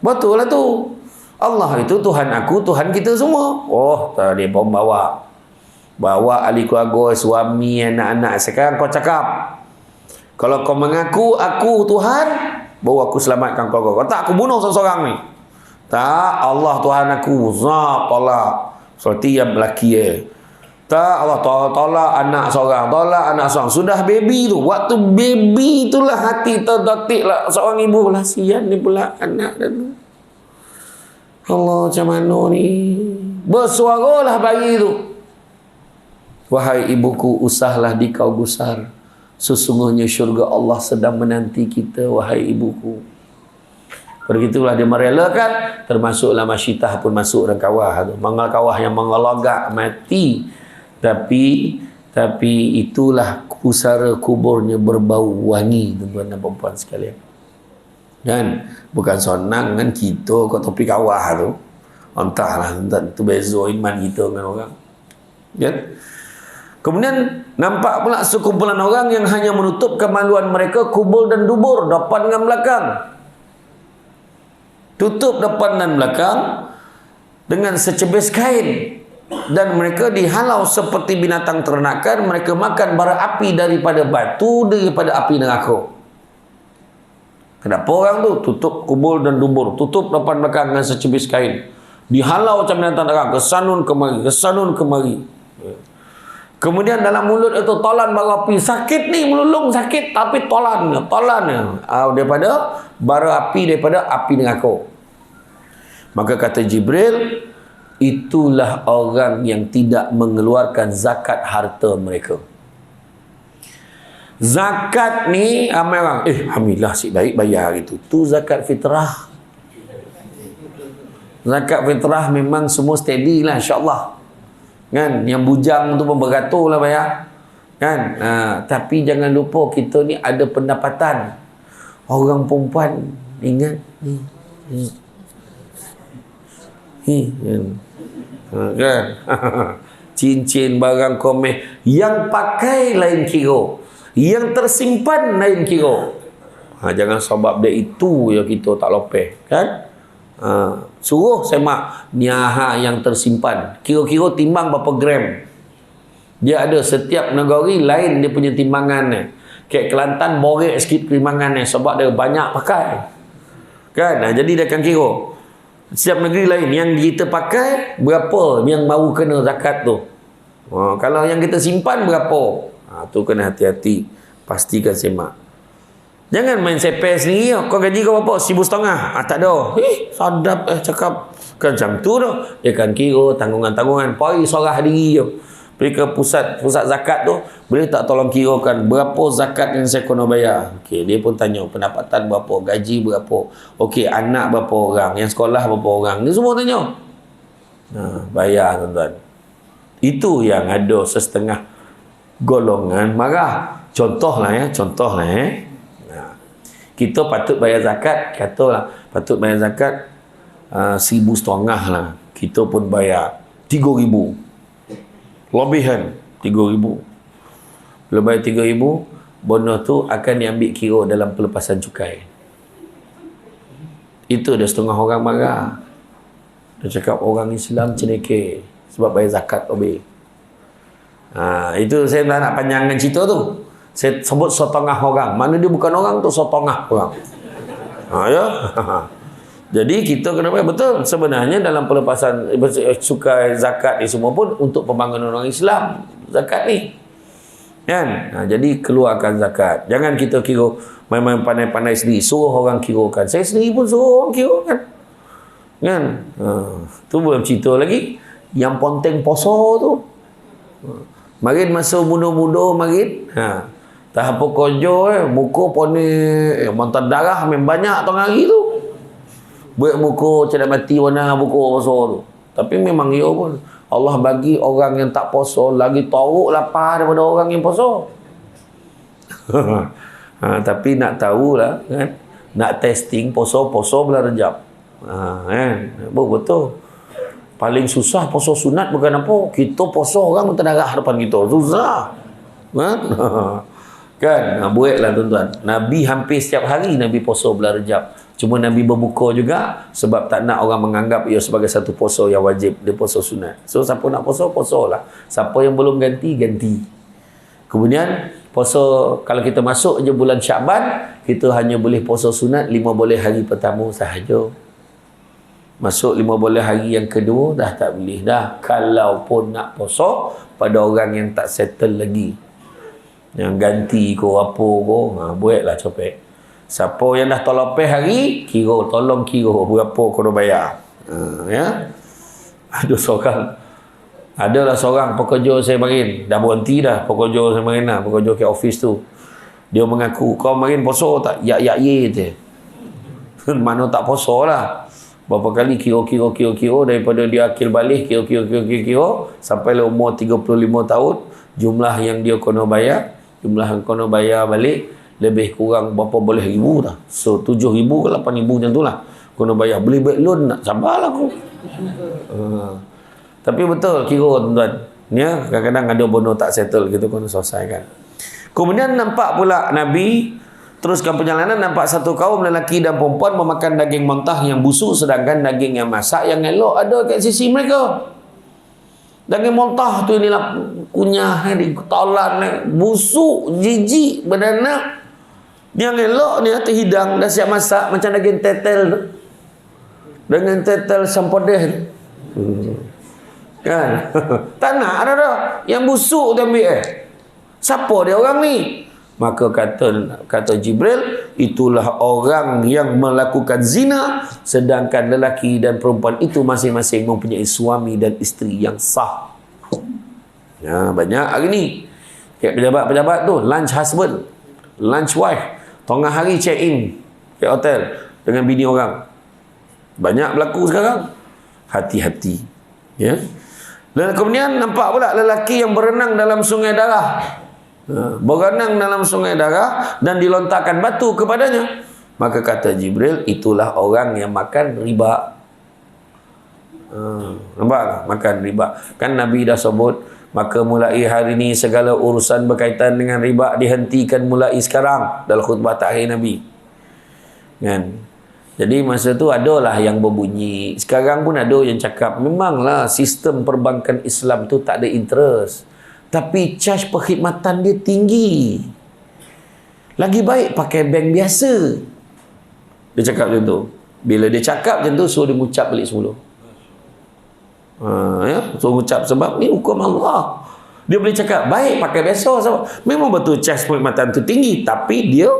Betul lah tu. Allah itu Tuhan aku, Tuhan kita semua. Oh, tadi pun bawa ahli keluarga, suami, anak-anak. Sekarang kau cakap, kalau kau mengaku aku Tuhan, baru aku selamatkan kau. Kau tak, aku bunuh seseorang ni. Tak, Allah Tuhan aku. Tolak. Seperti yang lelaki tak, Allah tolak anak seorang. Sudah baby tu. Waktu baby itulah hati terdetik lah seorang ibu. Lah sian ni pula anak dan Allah, macam mana ni? Bersuaralah bayi tu. Wahai ibuku, usahlah dikau gusar. Sesungguhnya syurga Allah sedang menanti kita, wahai ibuku. Begitulah dia merelakan. Termasuklah Masyitah pun masuk dalam kawah tu. Mangal kawah yang mengelagak mati. Tapi itulah pusara kuburnya berbau wangi, tuan-tuan dan puan sekalian. Dan bukan senang kan kita kat tepi kawah tu. Entahlah, tu beza iman kita dengan orang. Ya. Kemudian nampak pula sekumpulan orang yang hanya menutup kemaluan mereka kubur dan dubur, depan dengan belakang. Tutup depan dan belakang dengan secebis kain, dan mereka dihalau seperti binatang ternakan. Mereka makan bara api daripada batu, daripada api neraka. Kenapa orang tu tutup kubur dan dubur, tutup depan belakang dengan secebis kain, dihalau macam binatang neraka, kesanun kemari. Kemudian dalam mulut itu tolan bara api. Sakit ni, melulung sakit, tapi tolan daripada bara api, daripada api neraka. Maka kata Jibril, itulah orang yang tidak mengeluarkan zakat harta mereka. Zakat ni ramai orang, alhamdulillah si baik bayar gitu. Tu zakat fitrah. Zakat fitrah memang semua steady lah, insya-Allah. Kan, yang bujang tu pun beratur lah bayar. Kan? Tapi jangan lupa kita ni ada pendapatan. Orang perempuan ingat kan? Cincin, barang komeh yang pakai lain kira, yang tersimpan lain kira. Jangan sebab dia itu ya kita tak lopeh, kan? Suruh semak niaha yang tersimpan, kira-kira timbang berapa gram. Dia ada setiap negeri lain dia punya timbangan ni. Kayak Kelantan borek sikit timbangan ni sebab dia banyak pakai, kan? Jadi dia akan kira setiap negeri lain yang kita pakai berapa yang baru kena zakat tu. Kalau yang kita simpan berapa, tu kena hati-hati, pastikan semak. Jangan main sepes sendiri. Kau gaji kau berapa? 1,500. Tak ada. Sadap cakap. Kan macam tu dah. Dia kan kira tanggungan-tanggungan. Pari sorah diri je. Pergi ke pusat zakat tu. Boleh tak tolong kirakan berapa zakat yang saya kena bayar? Okey, dia pun tanya pendapatan berapa, gaji berapa. Okey, anak berapa orang, yang sekolah berapa orang. Dia semua tanya. Bayar tuan-tuan. Itu yang ada setengah golongan marah. Contohlah. Kita patut bayar zakat, katalah patut bayar zakat 1,500 lah. Kita pun bayar 3,000. Lebihan 3,000. Bila bayar 3,000, bonus tu akan diambil kira dalam pelepasan cukai. Itu dah setengah orang marah. Dia cakap orang Islam cenekeh sebab bayar zakat lebih. Itu saya tak nak panjangkan cerita tu. Saya sebut setengah orang. Mana dia bukan orang tu, setengah orang. Ya. Jadi kita kena betul. Sebenarnya dalam pelepasan cukai zakat ni semua pun untuk pembangunan orang Islam. Zakat ni. Kan? Jadi keluarkan zakat. Jangan kita kira main-main pandai-pandai sendiri. Suruh orang kirakan. Saya sendiri pun suruh orang kirakan. Kan? Tu belum cerita lagi. Yang ponteng poso tu. Marin masa muda-muda marin. Tak apa kojo muka pun ni mantan darah main banyak tengah hari tu. Buat muka cadat mati warna buku poso tu. Tapi memang ia pun Allah bagi orang yang tak poso lagi teruk lapar daripada orang yang poso. Tapi nak tahulah kan, nak testing poso bulan Rejab. Kan? Betul. Paling susah poso sunat bukan apa. Kita poso orang minta darah depan kita. Susah. Kan? Buatlah tuan-tuan. Nabi hampir setiap hari Nabi poso bulan Rejab. Cuma Nabi berbuka juga sebab tak nak orang menganggap ia sebagai satu poso yang wajib. Dia poso sunat. So siapa nak poso lah. Siapa yang belum ganti. Kemudian poso, kalau kita masuk je bulan Syakban, kita hanya boleh poso sunat 5 boleh hari pertama sahaja. Masuk 5 boleh hari yang kedua dah tak boleh dah. Kalau pun nak poso pada orang yang tak settle lagi, yang ganti ko apa ko, buatlah copek. Siapa yang dah tolong hari, tolong kira berapa kena bayar. Ya. Adalah seorang pekerja saya marin, dah berhenti dah pekerja saya marin lah, pekerja ke office tu. Dia mengaku, kau marin poso tak? Ya je. Mana tak poso lah. Berapa kali kira daripada dia akil balik, kira sampai umur 35 tahun, jumlah yang dia kena bayar, balik lebih kurang berapa boleh ribu dah. So 7,000 ke 8,000 macam tu lah. Kena bayar. Beli back loan nak sabarlah aku. Tapi betul kira tuan-tuan. Ya, kadang-kadang ada bonus tak settle gitu kena selesaikan. Kemudian nampak pula Nabi teruskan perjalanan, nampak satu kaum lelaki dan perempuan memakan daging mentah yang busuk, sedangkan daging yang masak yang elok ada kat sisi mereka. Daging mentah tu inilah kunyah, tolan, busuk, jijik, beranak. Yang elok ni terhidang, dah siap masak macam daging tetel tu. Dengan tetel sampodeh. Kan? Tak nak ada dah. Yang busuk tu ambil Siapa dia orang ni? Maka kata Jibril, itulah orang yang melakukan zina, sedangkan lelaki dan perempuan itu masing-masing mempunyai suami dan isteri yang sah. Ya, banyak hari ni. Kayak pejabat-pejabat tu, lunch husband, lunch wife. Tengah hari check in ke hotel dengan bini orang. Banyak berlaku sekarang. Hati-hati. Ya. Dan kemudian nampak pula lelaki yang berenang dalam sungai darah. Berenang dalam sungai darah dan dilontarkan batu kepadanya. Maka kata Jibril, itulah orang yang makan riba. Nampak? Makan riba. Kan Nabi dah sebut, maka mulai hari ini segala urusan berkaitan dengan riba dihentikan mulai sekarang, dalam khutbah terakhir Nabi. Kan? Jadi masa tu adalah yang berbunyi. Sekarang pun ada yang cakap, memanglah sistem perbankan Islam tu tak ada interest, tapi charge perkhidmatan dia tinggi. Lagi baik pakai bank biasa. Dia cakap macam tu. Bila dia cakap macam tu, suruh dia mengucap balik semula. Ya, suruh mengucap sebab ni hukum Allah. Dia boleh cakap baik pakai biasa sebab memang betul charge perkhidmatan tu tinggi, tapi dia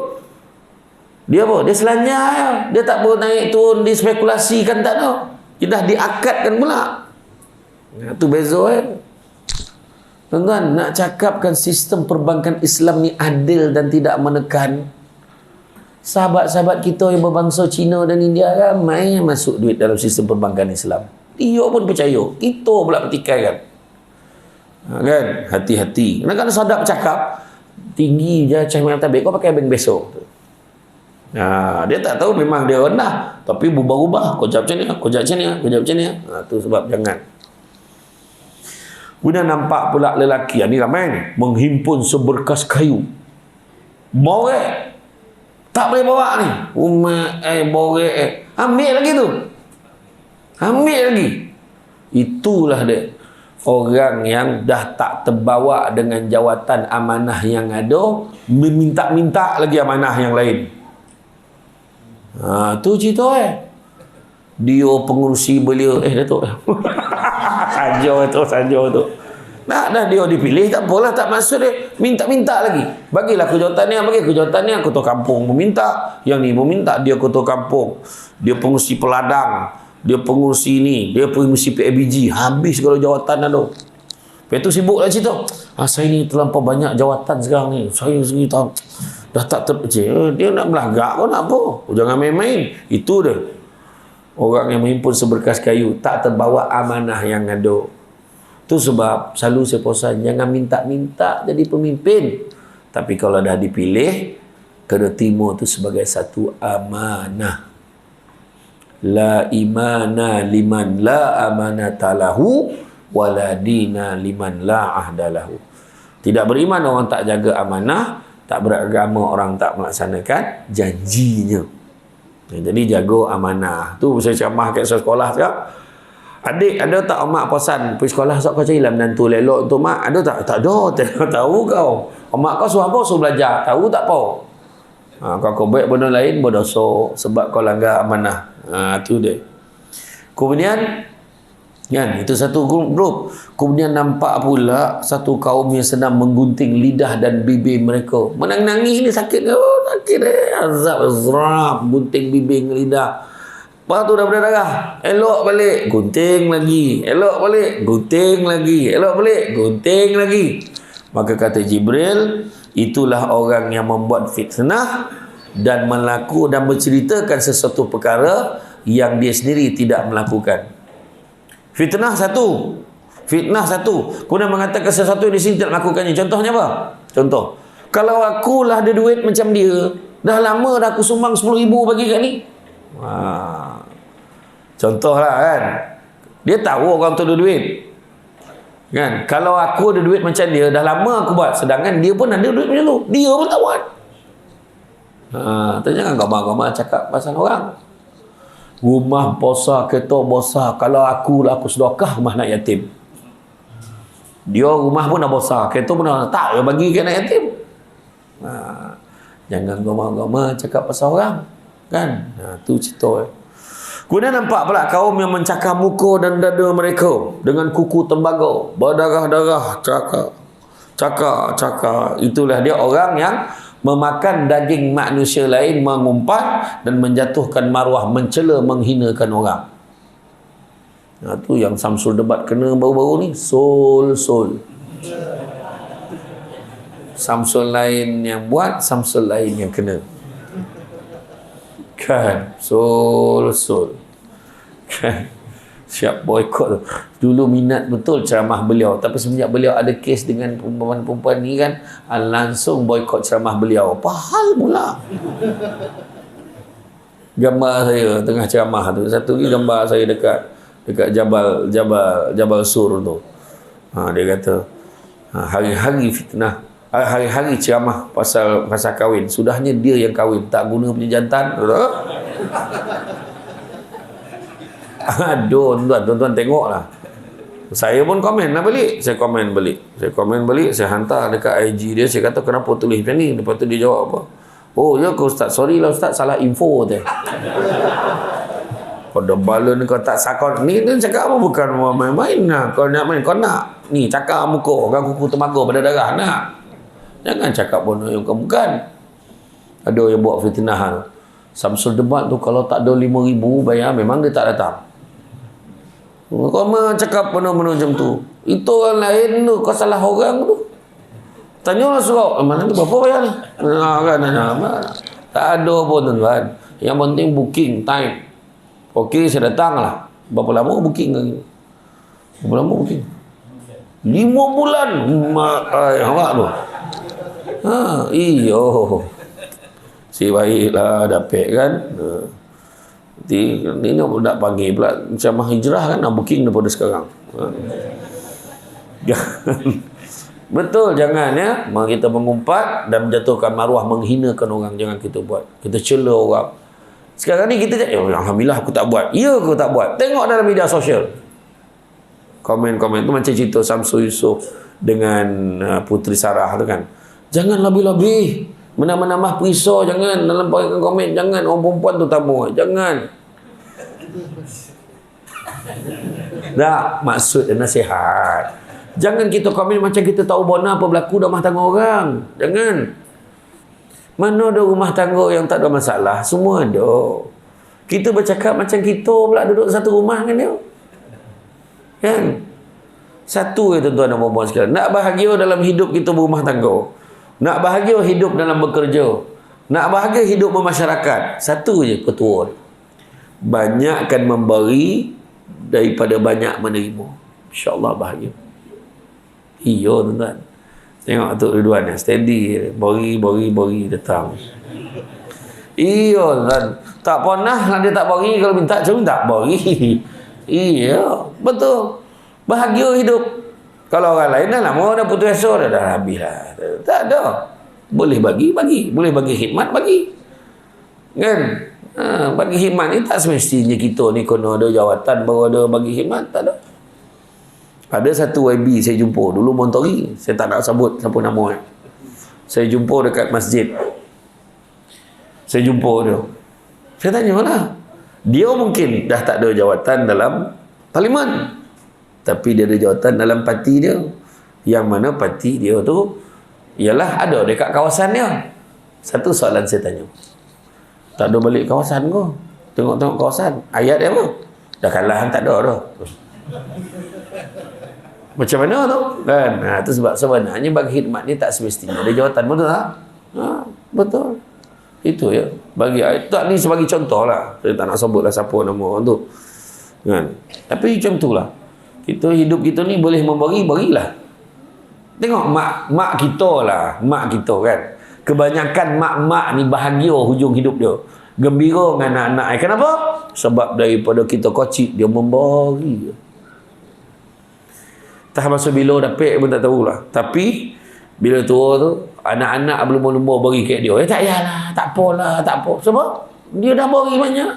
apa? Dia selanjar. Dia tak boleh naik turun, dispekulasikan, tak tahu. Dia dah diakadkan pula. Itu beza Tuan-tuan, nak cakapkan sistem perbankan Islam ni adil dan tidak menekan. Sahabat-sahabat kita yang berbangsa Cina dan India ramai yang masuk duit dalam sistem perbankan Islam. Dia pun percaya. Kita pula petikai kan. Kan? Hati-hati. Kadang-kadang sadap cakap, tinggi je cahaya tabik, kau pakai bank besok. Dia tak tahu memang dia rendah. Tapi berubah-ubah. Kau jawab macam ni, kau jawab macam ni, kau jawab macam ni. Itu sebab jangan. Kemudian nampak pula lelaki, ni ramai ni, menghimpun seberkas kayu. borek. Tak boleh bawa ni. Umat borek. Ambil lagi tu. Ambil lagi. Itulah dia. Orang yang dah tak terbawa dengan jawatan amanah yang ada, meminta-minta lagi amanah yang lain. Tu cerita dia pengurusi beliau Datuk saja tu dah dia dipilih, tak apalah, tak maksud dia minta-minta lagi, bagilah kejawatan ni, bagi kejawatan ni, ketua kampung meminta, yang ni meminta, dia ketua kampung, dia pengurusi peladang, dia pengurusi ni, dia pengurusi PABG, habis segala jawatan dah tu. Lepas tu sibuk lah cerita, saya ni terlampau banyak jawatan sekarang ni, saya sendiri tahu dah tak dia nak belagak pun nak apa, jangan main-main. Itu dia orang yang menghimpun seberkas kayu, tak terbawa amanah yang ada. Tu sebab selalu saya pesan, jangan minta-minta jadi pemimpin, tapi kalau dah dipilih, kena terima tu sebagai satu amanah. La imana liman la amanata lahu wala dina liman la ahdalahu. Tidak beriman orang tak jaga amanah, tak beragama orang tak melaksanakan janjinya. Jadi jaga amanah. Tu saya ceramah kat sekolah sekarang. Adik, ada tak mak pesan pergi sekolah sok kau cari lah menantu lelok untuk mak? Ada tak? Tak ada. Tak tahu kau. Mak kau suruh apa? Suruh belajar. Tahu tak apa? Kau baik benda lain berdosa sebab kau langgar amanah. Tu dia. Kemudian kan, itu satu grup. Kemudian nampak pula satu kaum yang sedang menggunting lidah dan bibir mereka. Menangis ni sakit. Sakit azab gunting bibir dengan lidah. Lepas tu dah berdarah. Elok balik, gunting lagi. Elok balik, gunting lagi. Elok balik, gunting lagi. Maka kata Jibril, itulah orang yang membuat fitnah dan menceritakan sesuatu perkara yang dia sendiri tidak melakukan. Fitnah satu. Kemudian mengatakan sesuatu yang dia sendiri tidak melakukannya. Contohnya apa? Contoh, kalau akulah ada duit macam dia, dah lama dah aku sumbang 10,000 bagi kat ni. Contohlah kan, dia tahu orang tu ada duit kan. Kalau aku ada duit macam dia, dah lama aku buat, sedangkan dia pun ada duit macam tu, dia pun tak buat. Jangan gambar-gambar cakap pasal orang. Rumah besar, kereta besar, kalau aku sedekah rumah anak yatim. Dia rumah pun dah besar, kereta pun dah tak, dia bagi ke anak yatim. Jangan gambar-gambar cakap pasal orang kan. Tu cerita. Kemudian nampak pula kaum yang mencakar muka dan dada mereka dengan kuku tembaga, berdarah-darah, cakar. Itulah dia orang yang memakan daging manusia lain, mengumpat dan menjatuhkan maruah, mencela, menghinakan orang. Tu yang Samsul Debat kena baru-baru ni. Sol. Samsul lain yang buat, Samsul lain yang kena. Kan? Sol. Kan? Siap boykot tu. Dulu minat betul ceramah beliau, tapi semenjak beliau ada kes dengan perempuan-perempuan ni kan, langsung boykot ceramah beliau. Pahal pula. Gambar saya tengah ceramah tu, satu lagi gambar saya dekat Jabal Sur tu. Dia kata hari-hari fitnah, hari-hari ceramah pasal kahwin, sudahnya dia yang kahwin, tak guna punya jantan. Aduh, tuan-tuan tengoklah. Saya pun komen lah balik. Saya komen balik. Saya hantar dekat IG dia. Saya kata, kenapa tulis macam ni? Lepas tu dia jawab apa? Oh, ya ke Ustaz? Sorry lah Ustaz, salah info tu. Kau dah balon kau tak sakot. Ni cakap apa? Bukan main-main lah. Kau nak main, kau nak. Ni, cakap muka. Orang kuku temaga pada darah. Nak. Jangan cakap pun yang kau bukan. Ada yang buat fitnah. Samsul Debat tu kalau tak ada 5,000 bayar, memang dia tak datang. Kau cakap penuh-penuh macam tu. Itu orang lain tu, kau salah orang tu. Tanyalah surau, mana tu berapa bayar ni? Tak ada pun tuan-tuan. Yang penting booking time. Okey, saya datang lah. Berapa lama booking lagi? Berapa lama booking? 5 bulan. Awak tu. Iyo. Si baiklah dapat kan. Nanti ni nak panggil pula ceramah hijrah kan, nak booking daripada sekarang. Betul, jangan ya. Kita mengumpat dan menjatuhkan maruah, menghinakan orang, jangan kita buat. Kita cela orang. Sekarang ni kita alhamdulillah aku tak buat. Ya, aku tak buat. Tengok dalam media sosial. Komen-komen tu macam cerita Samsul Yusof dengan Puteri Sarah tu kan. Jangan lebih-lebih. Menambah-nambah perisau, jangan. Dalam komen, jangan. Orang perempuan tu tamu. Jangan. Tak, maksud dan nasihat. Jangan kita komen macam kita tahu bona apa berlaku dalam rumah tangga orang. Jangan. Mana ada rumah tangga yang tak ada masalah? Semua ada. Kita bercakap macam kita pula duduk satu rumah kan dia. Kan? Satu ya tuan-tuan dan puan-puan sekalian. Nak bahagia dalam hidup kita berumah tangga. Nak bahagia hidup dalam bekerja. Nak bahagia hidup bermasyarakat. Satu je ketua. Banyakkan memberi daripada banyak menerima. InsyaAllah bahagia. Iya tuan-tuan. Tengok Tok Ridwan steady. Beri datang. Iya tuan-tuan. Tak pernah lah dia tak beri. Kalau minta macam tak beri. Iya. Betul. Bahagia hidup. Kalau orang lain dah lama dah putus asa dah habis lah. Tak ada. Boleh bagi. Boleh bagi khidmat, bagi. Kan? Bagi khidmat ni tak semestinya kita ni kena ada jawatan baru ada bagi khidmat. Tak ada. Ada satu YB saya jumpa dulu Montori. Saya tak nak sebut siapa nama. Saya jumpa dekat masjid. Saya jumpa dia. Saya tanya lah. Dia mungkin dah tak ada jawatan dalam parlimen. Tapi dia ada jawatan dalam parti dia. Yang mana parti dia tu ialah ada dekat kawasan dia. Satu soalan saya tanya. Tak ada balik kawasan kau. Tengok-tengok kawasan. Ayat dia apa? Dah kalah tak ada dah. Macam mana tu? Kan? Itu sebab sebenarnya bagi khidmat ni tak semestinya ada jawatan. Betul tak? Betul. Itu ya. Bagi tak ni sebagai contoh lah. Saya tak nak sebut lah siapa nama orang tu. Kan? Tapi macam tu lah. Kita hidup kita ni boleh memberi, berilah. Tengok mak kita lah. Mak kita kan. Kebanyakan mak-mak ni bahagia hujung hidup dia. Gembira dengan anak-anak. Kenapa? Sebab daripada kita kecil dia memberi. Tak masa bila dapat pun tak tahulah. Tapi bila tua tu anak-anak belum beri kat dia. Tak payahlah, tak apa. Sebab dia dah beri banyak.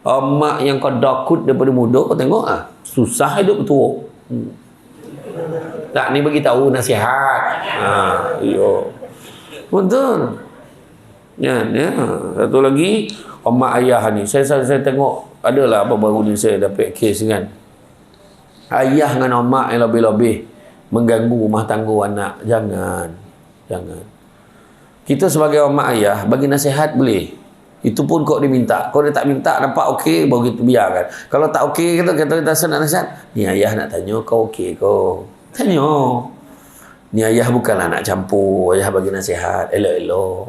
Mak yang kau dakut daripada muda kau tengok susah hidup tua. Tak ni bagi tahu nasihat. Yo. Betul. Ya. Satu lagi mak ayah ni. Saya tengok adalah apa baru ni saya dapat kes kan. Ayah dengan mak yang lebih-lebih mengganggu rumah tangga anak. Jangan. Kita sebagai mak ayah bagi nasihat boleh. Itu pun kau diminta. Kau dia tak minta nampak okey baru kita biarkan. Kalau tak okey kita nak nasihat. Ni ayah nak tanya kau okey kau. Tanya. Ni ayah bukanlah nak campur. Ayah bagi nasihat elok-elok.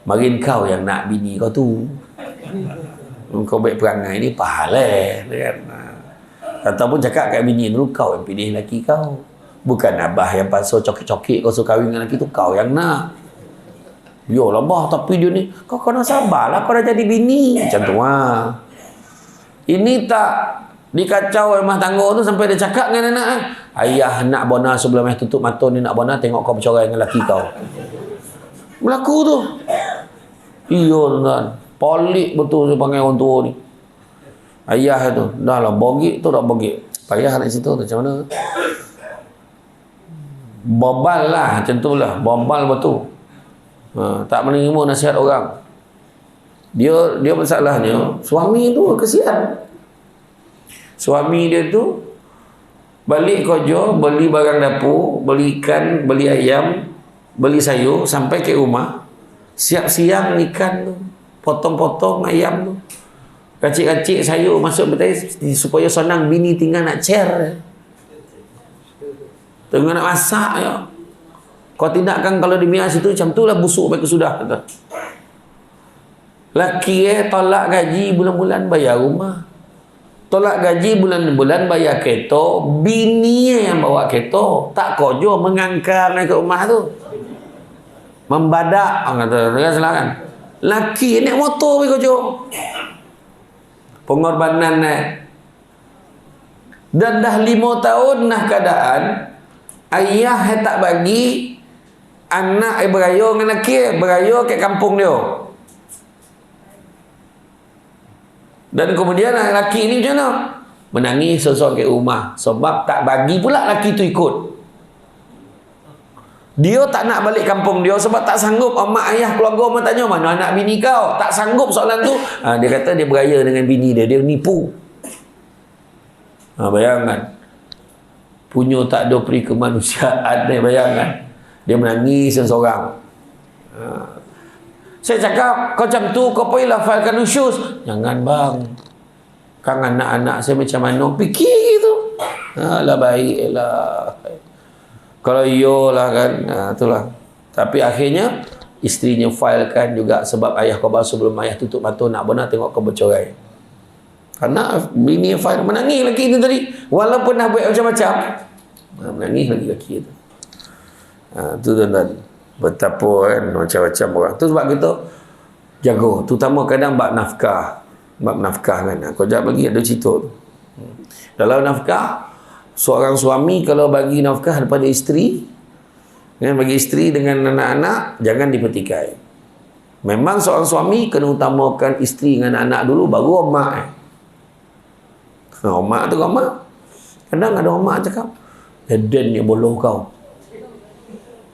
Mari kau yang nak bini kau tu. Kau baik perangai ni pahala kan. Ataupun cakap kat bini dulu kau yang pilih lelaki kau. Bukan abah yang pasal cokik-cokik kau suruh kahwin dengan lelaki tu kau yang nak. Yolah bah tapi dia ni kau kena sabarlah kau dah jadi bini. Macam tu Ini tak dikacau rumah tangga tu sampai dia cakap dengan anak ayah nak bona sebelum tutup mata ni nak bona tengok kau bercerai dengan lelaki kau. Berlaku tu. Iya tuan. Polik betul saya panggil orang tua ni. Ayah tu dah lah bogik tu tak bogik. Payah nak situ tu macam mana? Bobal lah macam tu lah. Bobal betul. Tak menerima nasihat orang. Dia masalahnya suami tu kesian. Suami dia tu balik kerja, beli barang dapur, beli ikan, beli ayam, beli sayur sampai ke rumah. Siap-siang ikan tu, potong-potong ayam tu. Kacik-kacik sayur masuk betul supaya senang bini tinggal nak cer. Tengah nak masak ya. Kau tindakan kalau di mias itu macam tu lah busuk baik sudah kata. Laki tolak gaji bulan-bulan bayar rumah. Tolak gaji bulan-bulan bayar kereta, bini yang bawa kereta, tak kerja mengangkar naik ke rumah tu. Membadak orang kata, jangan salahkan. Laki naik motor pergi kerja. Pengorbanan naik. Dan dah 5 tahun dah keadaan ayah tak bagi anak beraya dengan lelaki, beraya kat kampung dia. Dan kemudian lelaki ni macam mana? Menangis seorang kat rumah sebab tak bagi pula lelaki tu ikut. Dia tak nak balik kampung dia sebab tak sanggup. Mak ayah keluarga orang tanya, mana anak bini kau? Tak sanggup soalan tu. Dia kata dia beraya dengan bini dia, dia nipu. Bayangkan, punya tak ada peri kemanusiaan. Bayangkan, dia menangis seorang. Saya cakap, kau macam tu, kau pergi lafalkan nusyus. Jangan bang, kan anak-anak saya macam mana, fikir gitu. Alah baik lah. Kalau iyalah kan, itulah. Tapi akhirnya, isterinya filekan juga sebab ayah kau baru sebelum ayah tutup mata nak benar tengok kau bercerai. Karena bini file menangis lelaki itu tadi. Walaupun dah buat macam-macam, menangis lagi lelaki itu. Itu tuan-tuan. Betapa kan macam-macam orang tu sebab kita jaga, terutama kadang bab nafkah kan. Kau jap lagi ada cerita tu. Dalam nafkah, seorang suami kalau bagi nafkah daripada isteri, kan, bagi isteri dengan anak-anak, jangan dipertikai. Memang seorang suami kena utamakan isteri dengan anak dulu, baru mak. Mak tu mak. Kadang ada mak cakap, "Eden ni boloh kau.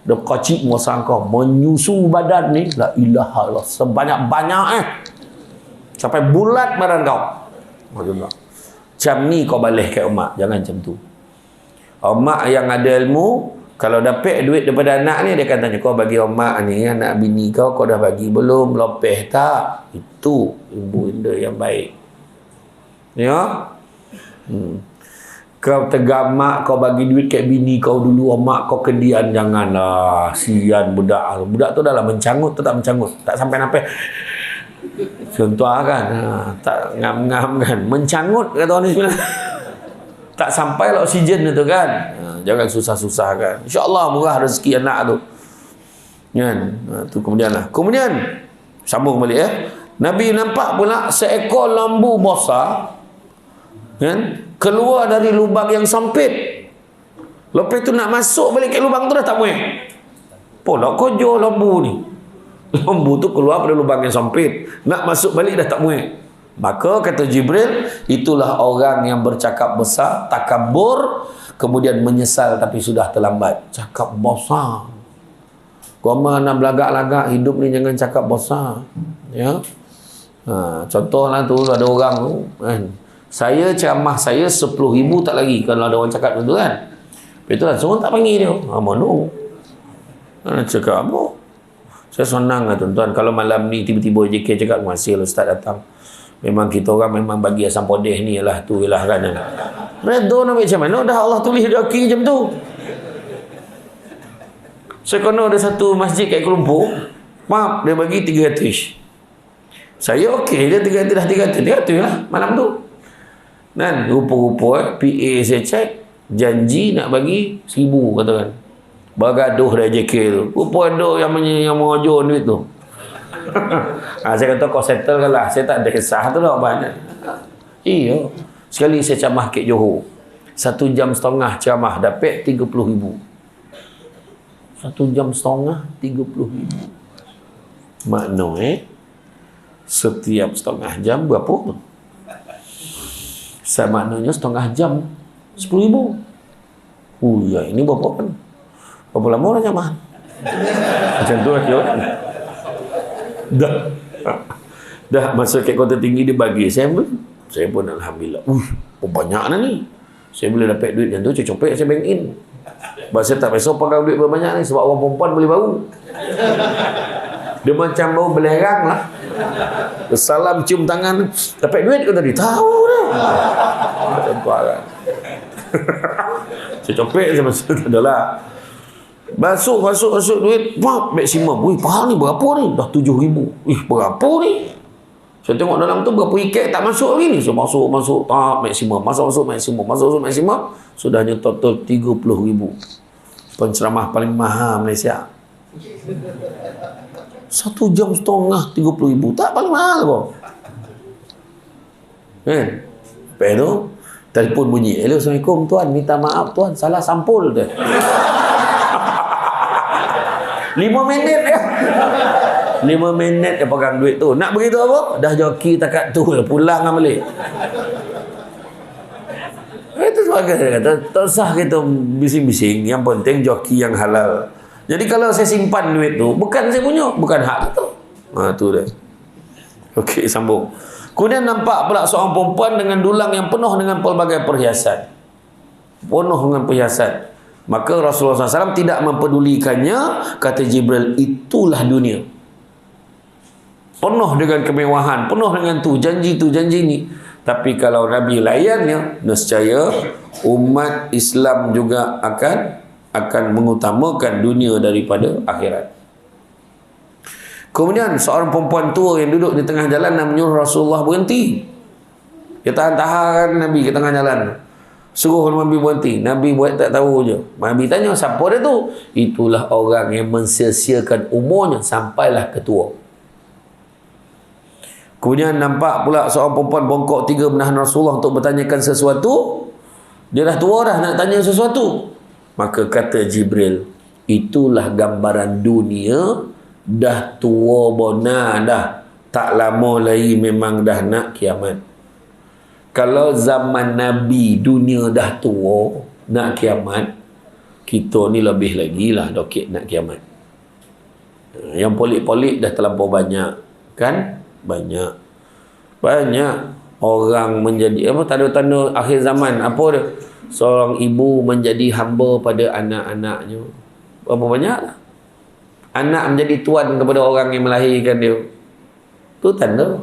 Dia kacik muasa kau menyusu badan ni, la ilaha illallah, sebanyak-banyak sampai bulat badan kau." Macam ni kau balik kat mak, jangan macam tu. Mak yang ada ilmu, kalau dapat duit daripada anak ni, dia akan tanya, kau bagi mak ni, anak bini kau dah bagi belum, lopeh tak? Itu ibu benda yang baik. Ya. Kau tegak mak, kau bagi duit kat bini kau dulu, mak kau kedian, janganlah. Sian budak. Budak tu dah lah mencangut tu, tak mencangut, tak sampai nampai. Contoh kan, tak ngam-ngam kan, mencangut kata orang ni sebenarnya. Tak sampai lah oksigen tu kan. Jangan susah-susah kan. InsyaAllah murah rezeki anak tu. Kan? Tu kemudian lah. Kemudian, sambung balik Nabi nampak pula seekor lembu besar, kan, keluar dari lubang yang sempit. Lepas tu nak masuk balik ke lubang tu dah tak boleh. Pola kojo lembu ni. Lembu tu keluar pada lubang yang sempit, nak masuk balik dah tak boleh. Maka kata Jibril, itulah orang yang bercakap besar, takabur, kemudian menyesal tapi sudah terlambat. Cakap besar. Kau mana belagak-lagak hidup ni, jangan cakap besar. Ya. Contohlah tu ada orang tu kan, saya ceramah saya 10,000 tak lagi kalau ada orang cakap tu kan. Itulah semua tak panggil dia. Mana cakap apa? Saya senang lah tuan-tuan. Kalau malam ni tiba-tiba JK cakap, terima kasih Ustaz datang. Memang kita orang memang bagi asam podeh ni lah tu lah kan. Redha nak macam mana? Dah Allah tulis rezeki macam tu. Saya kena ada satu masjid kat Kuala Lumpur, maaf, dia bagi 300. Saya okey, dia 300 dah 300 lah malam tu. Dan rupa-rupa PA saya cek, janji nak bagi 1,000 katakan. Bergaduh dah JK tu. Rupa ada yang mengajar duit tu. Saya kata kau settle kan lah, saya tak ada kisah tu lah banyak. Iya. Sekali saya ceramah kat Johor, 1,5 jam ceramah dapat 30,000. 1,5 jam 30,000. Makna setiap setengah jam berapa tu? Maknanya setengah jam 10,000. Oh ya, ini berapa kan? Berapa lama dah ceramah? Macam tu lah kira. Dah masuk kat kota tinggi dia bagi saya pun alhamdulillah, banyak lah ni, saya boleh dapat duit yang tu, saya copek, saya bank in. Sebab saya tak pasal pakai duit berbanyak ni, sebab orang perempuan boleh bau, dia macam bau belerang lah. Salam cium tangan, dapat duit ke tadi? Tahu dah. Contoh kan. Saya copek, saya masuk tak adalah. Masuk duit, maksimum. Wih, faham ni berapa ni? Dah 7,000. Berapa ni? Saya tengok dalam tu berapa ikat tak masuk lagi ni. So masuk, maksimum. Masuk, maksimum. Sudahnya total 30,000. Penceramah paling mahal Malaysia. 1,5 jam 30,000. Tak paling mahal kok. Lepas tu, Telefon bunyi, hello, Assalamualaikum tuan, minta maaf tuan, salah sampul tu. 5 minit dia. 5 minit dia pegang duit tu. Nak beritahu apa? Dah joki takat tu, pulang lah balik. Itu sebagai saya kata, tak usah kita bising-bising. Yang penting joki yang halal. Jadi kalau saya simpan duit tu, bukan saya punya, bukan hak tu. Tu dia. Okey, sambung. Kemudian nampak pula seorang perempuan dengan dulang yang penuh dengan pelbagai perhiasan. Penuh dengan perhiasan. Maka Rasulullah SAW tidak mempedulikannya. Kata Jibril, itulah dunia. Penuh dengan kemewahan, penuh dengan tu, janji ni. Tapi kalau Nabi layannya, nescaya umat Islam juga akan mengutamakan dunia daripada akhirat. Kemudian seorang perempuan tua yang duduk di tengah jalan dan menyuruh Rasulullah berhenti. Dia tahan-tahan Nabi ke tengah jalan. Suruh Nabi berhenti. Nabi buat tak tahu je. Nabi tanya, siapa dia tu? Itulah orang yang mensia-siakan umurnya sampailah ketua. Kemudian nampak pula seorang perempuan bongkok 3 menahan Rasulullah untuk bertanyakan sesuatu. Dia dah tua dah nak tanya sesuatu. Maka kata Jibril, itulah gambaran dunia. Dah tua bona dah. Tak lama lagi memang dah nak kiamat. Kalau zaman Nabi dunia dah tua nak kiamat, kita ni lebih lagi lah dokit nak kiamat. Yang polik-polik dah terlampau banyak. Kan? Banyak orang menjadi apa, tanda-tanda akhir zaman. Apa dia? Seorang ibu menjadi hamba pada anak-anaknya. Berapa banyak? Anak menjadi tuan kepada orang yang melahirkan dia. Itu tanda.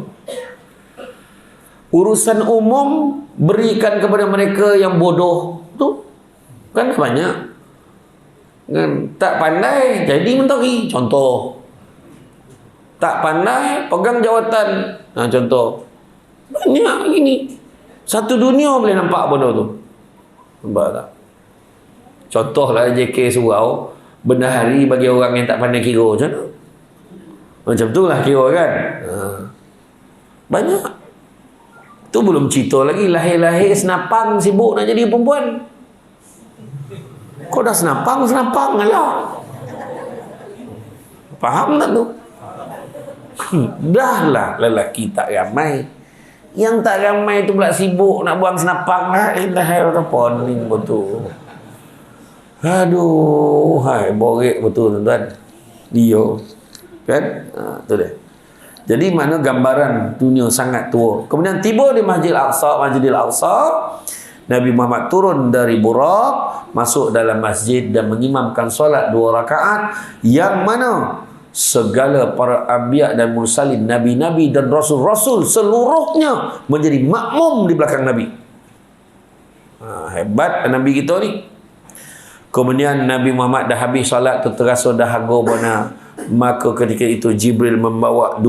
Urusan umum berikan kepada mereka yang bodoh. Tu kan banyak. Kan? Tak pandai jadi menteri. Contoh. Tak pandai pegang jawatan. Contoh. Banyak gini. Satu dunia boleh nampak bodoh tu. Nampak tak? Contohlah JK Surau. Bendahari bagi orang yang tak pandai kira. Macam mana? Macam tu lah kira kan. Banyak. Tu belum cerita lagi. Lahir-lahir senapang sibuk nak jadi perempuan. Kau dah senapang lah. Faham tak tu? Dah lah lelaki tak ramai. Yang tak ramai tu pula sibuk nak buang senapang lah. Dah poning betul. Aduh, hai, borek betul tuan-tuan. Dia kan? Tu dia. Jadi mana gambaran dunia sangat tua. Kemudian tiba di Masjidil Aqsa, Nabi Muhammad turun dari Buraq, masuk dalam masjid dan mengimamkan solat 2 rakaat, yang mana segala para anbiya dan mursalin, nabi-nabi dan rasul-rasul seluruhnya menjadi makmum di belakang Nabi. Hebat Nabi kita ni. Kemudian Nabi Muhammad dah habis solat tu, terasa dahaga bona. Maka ketika itu Jibril membawa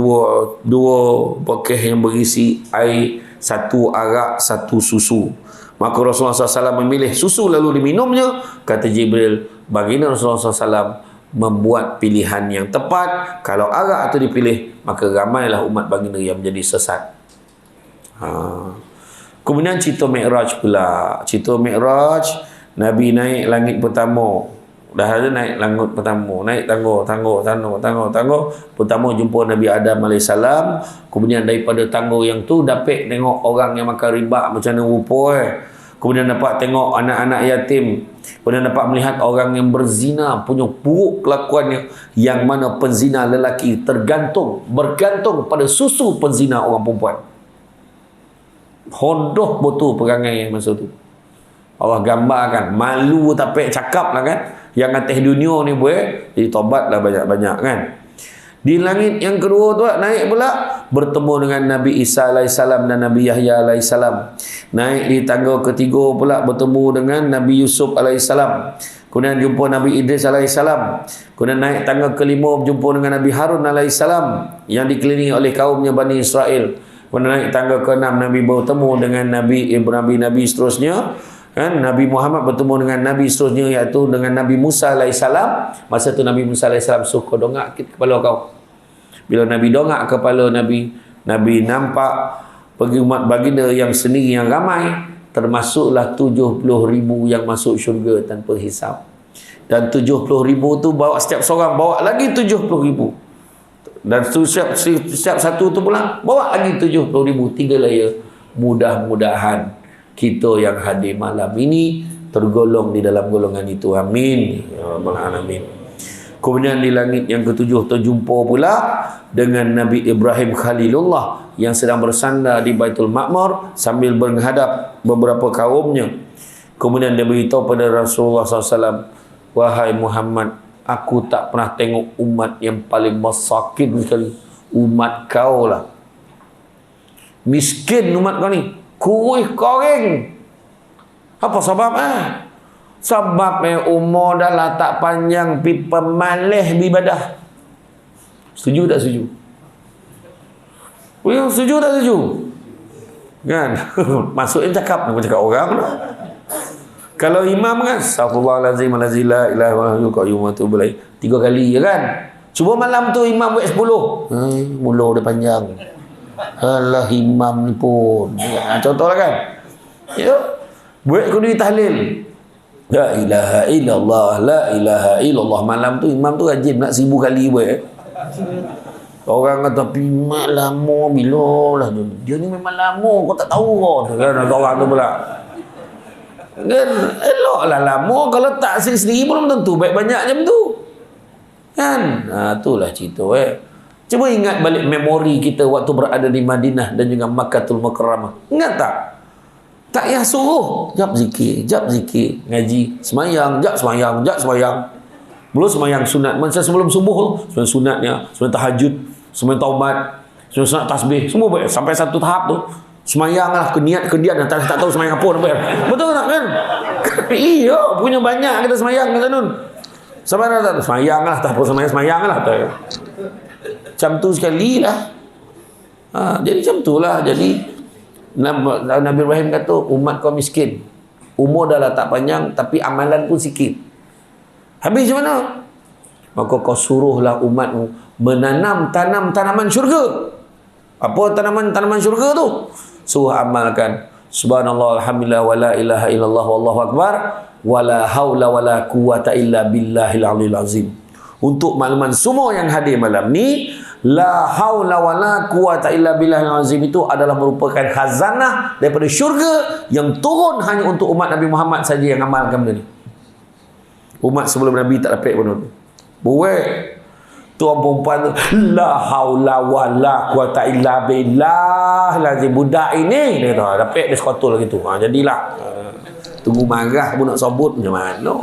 dua bekeh yang berisi air, satu arak, satu susu. Maka Rasulullah SAW memilih susu lalu diminumnya. Kata Jibril, baginda Rasulullah SAW membuat pilihan yang tepat. Kalau arak itu dipilih, maka ramailah umat baginda yang menjadi sesat. Kemudian cerita Mi'raj pula. Cerita Mi'raj, Nabi naik langit pertama. Dah ada naik langit pertama. Naik tangga. Pertama jumpa Nabi Adam AS. Kemudian daripada tangga yang tu dapat tengok orang yang makan riba macam mana rupa. Kemudian dapat tengok anak-anak yatim. Kemudian dapat melihat orang yang berzina, punya buruk kelakuannya, yang mana penzina lelaki bergantung pada susu penzina orang perempuan. Hodoh betul perangai yang masa tu. Allah gambarkan, malu tapi cakap lah kan. Yang atas dunia ni boleh, jadi tobatlah banyak-banyak kan. Di langit yang kedua tu naik pula, bertemu dengan Nabi Isa AS dan Nabi Yahya AS. Naik di tangga ketiga pula, bertemu dengan Nabi Yusuf AS. Kemudian jumpa Nabi Idris AS. Kemudian naik tangga kelima, berjumpa dengan Nabi Harun AS yang dikelilingi oleh kaumnya Bani Israel. Kemudian naik tangga ke-6, Nabi bertemu dengan Nabi seterusnya. Kan? Nabi Muhammad bertemu dengan Nabi seterusnya, iaitu dengan Nabi Musa AS. Masa tu Nabi Musa AS suka dongak kepala kau. Bila Nabi dongak kepala Nabi nampak pergi umat baginda yang sendiri yang ramai, termasuklah 70,000 yang masuk syurga tanpa hisab. Dan 70,000 tu bawa setiap seorang bawa lagi 70,000. Dan setiap satu tu pula bawa lagi 70,000. 3 layer. Mudah-mudahan kita yang hadir malam ini tergolong di dalam golongan itu. Amin ya rabbal alamin. Kemudian di langit yang ketujuh terjumpa pula dengan Nabi Ibrahim Khalilullah yang sedang bersandar di Baitul Ma'mur sambil menghadap beberapa kaumnya. Kemudian dia beritahu pada Rasulullah SAW, wahai Muhammad, aku tak pernah tengok umat yang paling masakin sekali. Umat kau lah. Miskin umat kau ni. Kurih koreng. Apa sebabnya? Sebabnya umur dah lah tak panjang, pi pemalih beribadah. Setuju tak setuju? Setuju tak setuju? Kan? Masuknya cakap orang lah. Kalau imam kan, astaghfirullahalazim la ilaha illa huwal qayyum wa atubu ilaih 3 kali ya kan. Cuba malam tu imam buat 10. Mula dia panjang. Alah imam ni pun. Contohlah kan. Ya. Buat kudu tahlil. La ilaha illallah, la ilaha illallah. Malam tu imam tu rajin nak 1000 kali buat. Orang kata memang lama bila lah tu. Dia ni memang lama kau tak tahu kau. Kan orang tu pula. Kan eloklah lama, kalau tak sendiri pun tentu baik banyak macam tu. Kan? Itulah cerita Cuba ingat balik memori kita waktu berada di Madinah dan juga Makkahul Mukarramah. Ingat tak? Tak payah suruh. Jap zikir, ngaji, semayang, jap semayang. Belum semayang sunat. Masa sebelum subuh, semayang sunatnya, semayang tahajud, semayang taubat, semayang sunat tasbih, semua boleh. Sampai satu tahap tu, semayang lah, keniat, tak tahu semayang apa. Betul tak kan? Iya, punya banyak kita semayang kata Nun. Sampai tak semayang lah, tak apa semayang lah. Macam tu sekali lah. Jadi macam tu lah. Jadi Nabi Ibrahim kata umat kau miskin, umur dah lah tak panjang, tapi amalan pun sikit. Habis macam mana? Maka kau suruhlah umatmu menanam tanaman syurga. Apa tanaman syurga tu? Suruh amalkan subhanallah alhamdulillah wala ilaha illallah wallahu akbar wala haula wala quwata illa billahil aliyil azim. Untuk makluman semua yang hadir malam ni, la haula wala quwata illa billahil azim itu adalah merupakan khazanah daripada syurga yang turun hanya untuk umat Nabi Muhammad saja yang amalkan benda ni. Umat sebelum Nabi tak dapat benda tu. Buat tu orang perempuan tu, la haula wala quwata illa billahil azim. Budak ini dia kata dapat dia sekotul gitu. Jadilah tunggu marah pun nak sebut macam mana.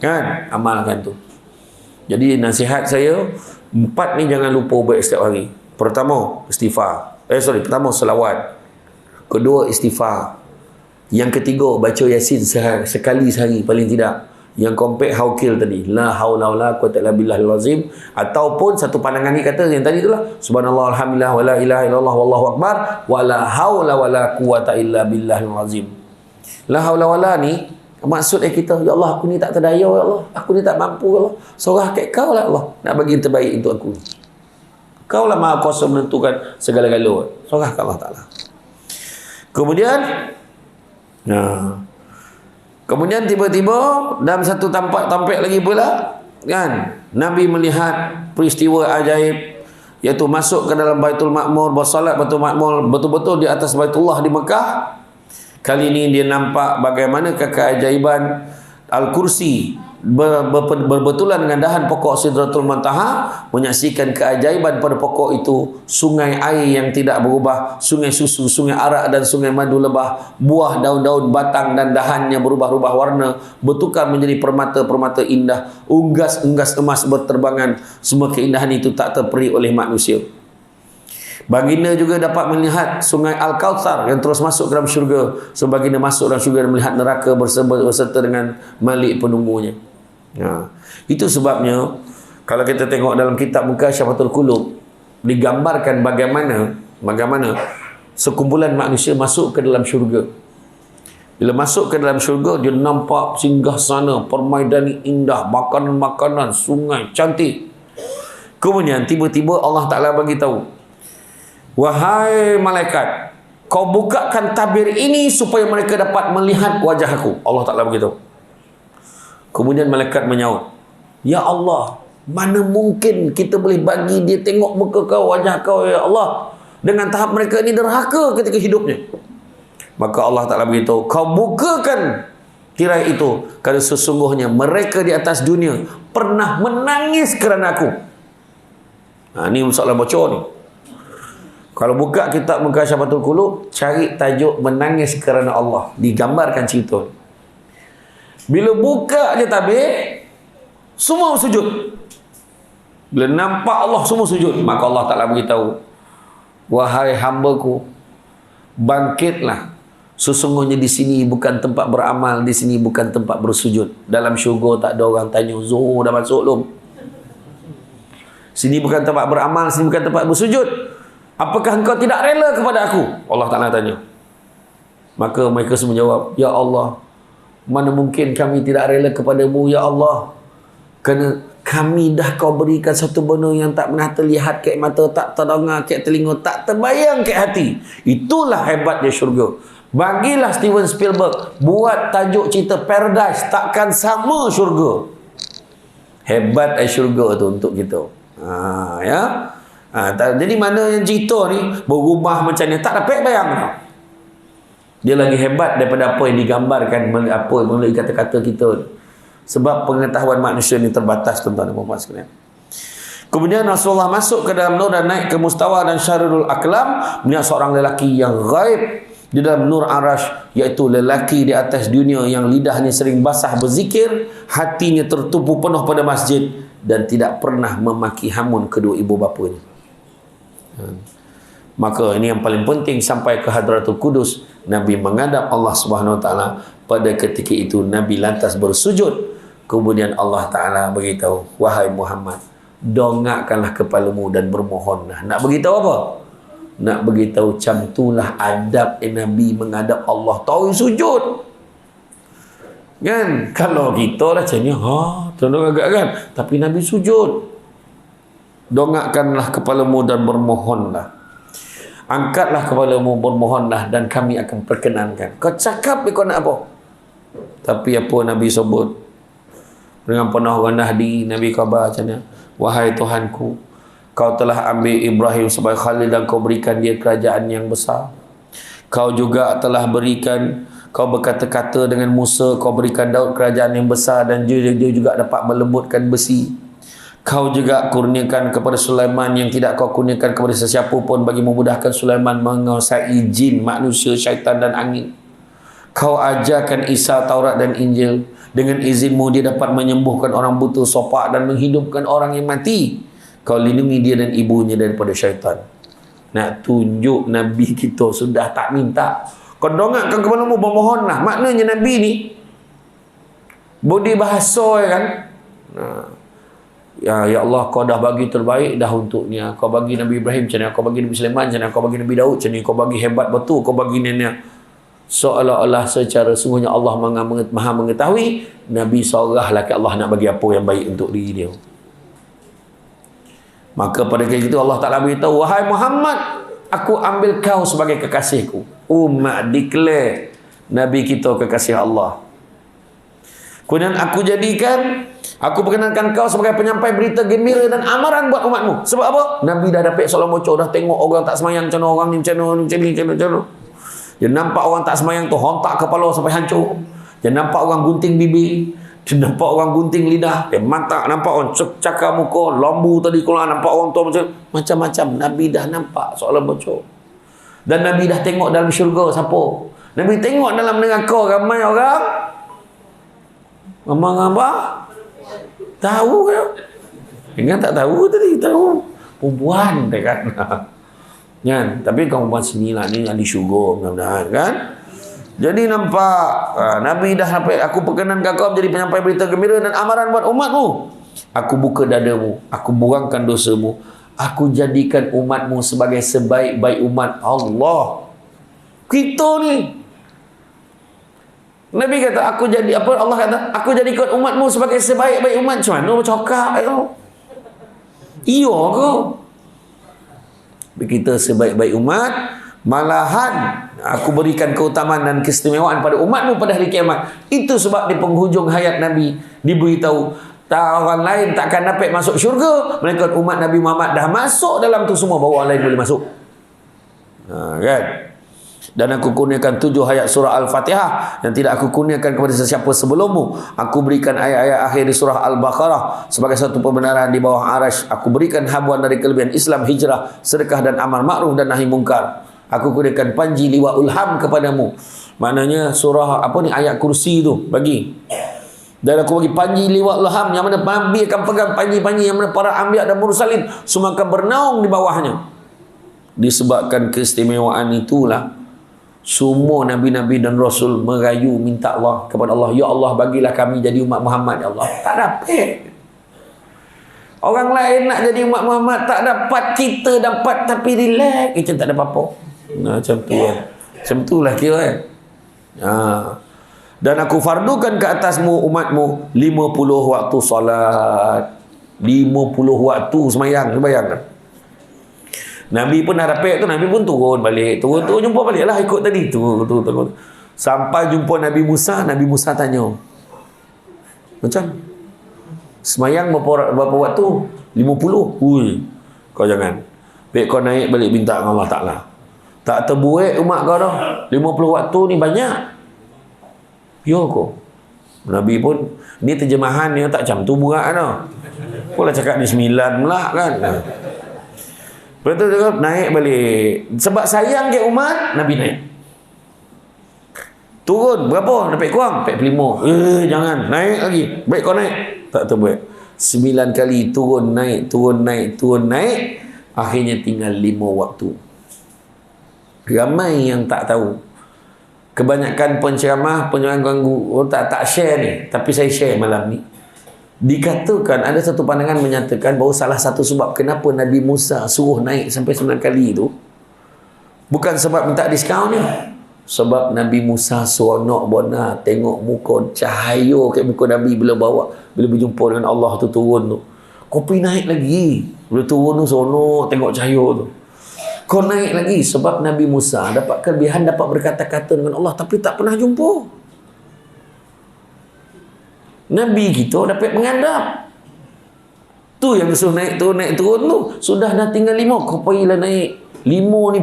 Kan? Amalkan tu. Jadi nasihat saya, 4 ni jangan lupa buat setiap hari. Pertama, istighfar. Pertama, selawat. Kedua, istighfar. Yang ketiga, baca Yasin sekali sehari paling tidak. Yang keempat, haukil tadi. La haula wala quwata illa billahil azim. Ataupun satu pandangan ni kata yang tadi itulah. Subhanallah alhamdulillah wala ilaha illallah wallahu akbar wala haula wala quwata illa billahil azim. La haula wala ni maksud kita, ya Allah aku ni tak terdaya, ya Allah aku ni tak mampu, ya Allah sorah kat kau lah Allah nak bagi yang terbaik untuk aku. Kau lah maha kuasa menentukan segala-gala. Sorah kat Allah Ta'ala. Kemudian tiba-tiba dalam satu tampak lagi pula kan, Nabi melihat peristiwa ajaib, iaitu masuk ke dalam Baitul Ma'mur, bersolat Baitul Ma'mur betul-betul di atas Baitullah di Mekah. Kali ini dia nampak bagaimana keajaiban Al-Kursi berbetulan dengan dahan pokok Sidratul Muntaha, menyaksikan keajaiban pada pokok itu, sungai air yang tidak berubah, sungai susu, sungai arak dan sungai madu lebah, buah, daun-daun, batang dan dahannya berubah-ubah warna, bertukar menjadi permata-permata indah, unggas-unggas emas berterbangan. Semua keindahan itu tak terperi oleh manusia. Baginda juga dapat melihat sungai Al-Kautsar yang terus masuk ke dalam syurga. So baginda masuk dalam syurga dan melihat neraka berserta dengan malik penunggunya. Itu sebabnya kalau kita tengok dalam kitab Mukasyafatul Qulub, digambarkan bagaimana sekumpulan manusia masuk ke dalam syurga. Bila masuk ke dalam syurga, dia nampak singgasana, permainan indah, makanan-makanan, sungai cantik. Kemudian tiba-tiba Allah Ta'ala bagi tahu, wahai malaikat, kau bukakan tabir ini supaya mereka dapat melihat wajah aku. Allah Ta'ala begitu. Kemudian malaikat menyaut, ya Allah, mana mungkin kita boleh bagi dia tengok muka kau, wajah kau, ya Allah, dengan tahap mereka ini derhaka ketika hidupnya. Maka Allah Ta'ala beritahu, kau bukakan tirai itu, kerana sesungguhnya mereka di atas dunia pernah menangis kerana aku. Ini soalan bocor ni. Kalau buka kitab Mukasyaffatul Qulub, cari tajuk menangis kerana Allah, digambarkan cerita. Bila buka je tabir, semua sujud. Bila nampak Allah, semua sujud. Maka Allah Ta'ala beritahu, wahai hamba-Ku, bangkitlah. Sesungguhnya di sini bukan tempat beramal, di sini bukan tempat bersujud. Dalam syurga tak ada orang tanya, Zuhur dah masuk belum? Sini bukan tempat beramal, sini bukan tempat bersujud. Apakah engkau tidak rela kepada aku? Allah Ta'ala tanya. Maka mereka semua jawab, ya Allah, mana mungkin kami tidak rela kepadamu, ya Allah. Kerana kami dah kau berikan satu benda yang tak pernah terlihat ke mata, tak terdengar ke telinga, tak terbayang ke hati. Itulah hebatnya syurga. Bagilah Steven Spielberg buat tajuk cerita Paradise, takkan sama syurga. Hebat syurga tu untuk kita. Ya. Jadi mana yang cerita ni berubah macam ni, tak dapat bayang. Dia lagi hebat daripada apa yang digambarkan, apa melalui kata-kata kita. Sebab pengetahuan manusia ni terbatas, tuan-tuan dan puan-puan sekalian. Kemudian Rasulullah masuk ke dalam nur dan naik ke mustawa dan syarul aklam. Beliau seorang lelaki yang gaib di dalam nur arash, iaitu lelaki di atas dunia yang lidahnya sering basah berzikir, hatinya tertumpu penuh pada masjid dan tidak pernah memaki hamun kedua ibu bapanya. Maka ini yang paling penting, sampai ke Hadratul Qudus, Nabi menghadap Allah Subhanahu Wa Taala. Pada ketika itu Nabi lantas bersujud. Kemudian Allah Ta'ala beritahu, wahai Muhammad, dongakkanlah kepalamu dan bermohonlah. Nak beritahu apa? Nak beritahu macam itulah adab Nabi menghadap Allah. Tahu sujud kan? Kalau kita lah macamnya, tolong agak kan, tapi Nabi sujud. Dongakkanlah kepalamu dan bermohonlah. Angkatlah kepalamu, bermohonlah, dan kami akan perkenankan. Kau cakap kau nak apa? Tapi apa Nabi sebut? Dengan penuh rendah diri Nabi khabar macam ni, wahai Tuhanku, kau telah ambil Ibrahim sebagai khalil dan kau berikan dia kerajaan yang besar. Kau juga telah berikan, kau berkata-kata dengan Musa, kau berikan Daud kerajaan yang besar dan dia juga dapat melembutkan besi. Kau juga kurniakan kepada Sulaiman yang tidak kau kurniakan kepada sesiapa pun, bagi memudahkan Sulaiman menguasai jin, manusia, syaitan dan angin. Kau ajarkan Isa Taurat dan Injil. Dengan izinmu dia dapat menyembuhkan orang buta, sopak dan menghidupkan orang yang mati. Kau lindungi dia dan ibunya daripada syaitan. Nak tunjuk Nabi kita sudah tak minta. Kau dongakkan kepalamu, bermohonlah. Maknanya Nabi ni budi bahasa kan. Ya Allah, kau dah bagi terbaik dah untuknya. Kau bagi Nabi Ibrahim macam mana, kau bagi Nabi Sulaiman macam mana, kau bagi Nabi Daud macam ni, kau bagi hebat betul, kau bagi nenek. Seolah-olah secara sungguhnya Allah maha mengetahui. Nabi sorahlah ke Allah nak bagi apa yang baik untuk diri dia. Maka pada ketika itu Allah Ta'ala beritahu, wahai Muhammad, aku ambil kau sebagai kekasihku. Umat declare Nabi kita kekasih Allah. Kemudian aku perkenankan kau sebagai penyampai berita gembira dan amaran buat umatmu. Sebab apa? Nabi dah dapat solat bocor, dah tengok orang tak semayang macam mana, orang ni macam mana. Dia nampak orang tak semayang tu hontak kepala sampai hancur. Dia nampak orang gunting bibir. Dia nampak orang gunting lidah. Dia mata nampak orang cakar muka, lambu tadi keluar, nampak orang tu macam-macam. Nabi dah nampak soalan bocor. Dan Nabi dah tengok dalam syurga siapa. Nabi tengok dalam neraka ramai orang. Ramai apa? Tahu ke? Ingat tak tahu tadi? Tahu. Perempuan dia kan. Kan? Tapi kaum perempuan sini lah ni ahli syurga mudah-mudahan kan. Jadi nampak Nabi dah sampai, aku perkenankan kau menjadi penyampai berita gembira dan amaran buat umatmu. Aku buka dadamu, aku buangkan dosamu, aku jadikan umatmu sebagai sebaik-baik umat Allah. Kita ni Nabi kata Allah kata aku jadikan umatmu sebagai sebaik-baik umat. Macam mana bercakap tu? Iya ke? Kita sebaik-baik umat, Malahan aku berikan keutamaan dan keistimewaan pada umatmu pada hari kiamat. Itu sebab di penghujung hayat Nabi diberitahu, orang lain takkan dapat masuk syurga, melainkan umat Nabi Muhammad dah masuk dalam tu semua, baru orang lain boleh masuk. Kan? Dan aku kurniakan 7 ayat surah Al-Fatihah yang tidak aku kurniakan kepada sesiapa sebelummu. Aku berikan ayat-ayat akhir di surah Al-Baqarah sebagai satu pembenaran di bawah arash. Aku berikan habuan dari kelebihan Islam, hijrah, sedekah dan amal ma'ruf dan nahi mungkar. Aku kurniakan panji liwa'ul ham kepadamu. Maknanya surah apa ni, ayat kursi tu bagi. Dan aku bagi panji liwa'ul ham, yang mana Nabi akan pegang panji-panji yang mana para anbiya dan mursalin semua akan bernaung di bawahnya. Disebabkan keistimewaan itulah semua Nabi-Nabi dan Rasul merayu minta Allah kepada Allah, ya Allah bagilah kami jadi umat Muhammad, ya Allah. Tak dapat. Orang lain nak jadi umat Muhammad tak dapat, kita dapat tapi relax, kita tak ada apa-apa. Macam tu kan. Macam tu lah kira kan. Dan aku fardukan ke atasmu umatmu 50 waktu solat. 50 waktu semayang. Bayangkan. Nabi pun dah dapat tu, Nabi pun turun balik. Turun jumpa balik lah, ikut tadi. Turun. Sampai jumpa Nabi Musa tanya, macam semayang berapa waktu? 50. Ui, kau jangan. Baik kau naik balik minta dengan Allah Ta'ala. Tak terbuat umat kau dah. 50 waktu ni banyak. Ya kau. Nabi pun, ni terjemahan dia tak macam tu berat dah. Kau lah cakap ni 9 pula kan. Lepas tu naik balik. Sebab sayang ke umat, Nabi naik. Turun berapa? Dapat kurang? 45. Jangan. Naik lagi. Baik kau naik. Tak terbuat. 9 kali turun naik. Akhirnya tinggal 5 waktu. Ramai yang tak tahu. Kebanyakan penceramah ganggu tak share ni. Tapi saya share malam ni. Dikatakan ada satu pandangan menyatakan bahawa salah satu sebab kenapa Nabi Musa suruh naik sampai 9 kali itu bukan sebab minta diskaun ni. Sebab Nabi Musa seronok bona tengok muka cahaya kat muka Nabi bila berjumpa dengan Allah tu turun tu. Kopi naik lagi. Bila turun tu seronok tengok cahaya tu. Kau naik lagi sebab Nabi Musa dapat kelebihan, dapat berkata-kata dengan Allah tapi tak pernah jumpa. Nabi kita dapat menghadap. Tu yang suruh naik turun tu. Sudah dah tinggal 5. Kau pergilah naik. 5 ni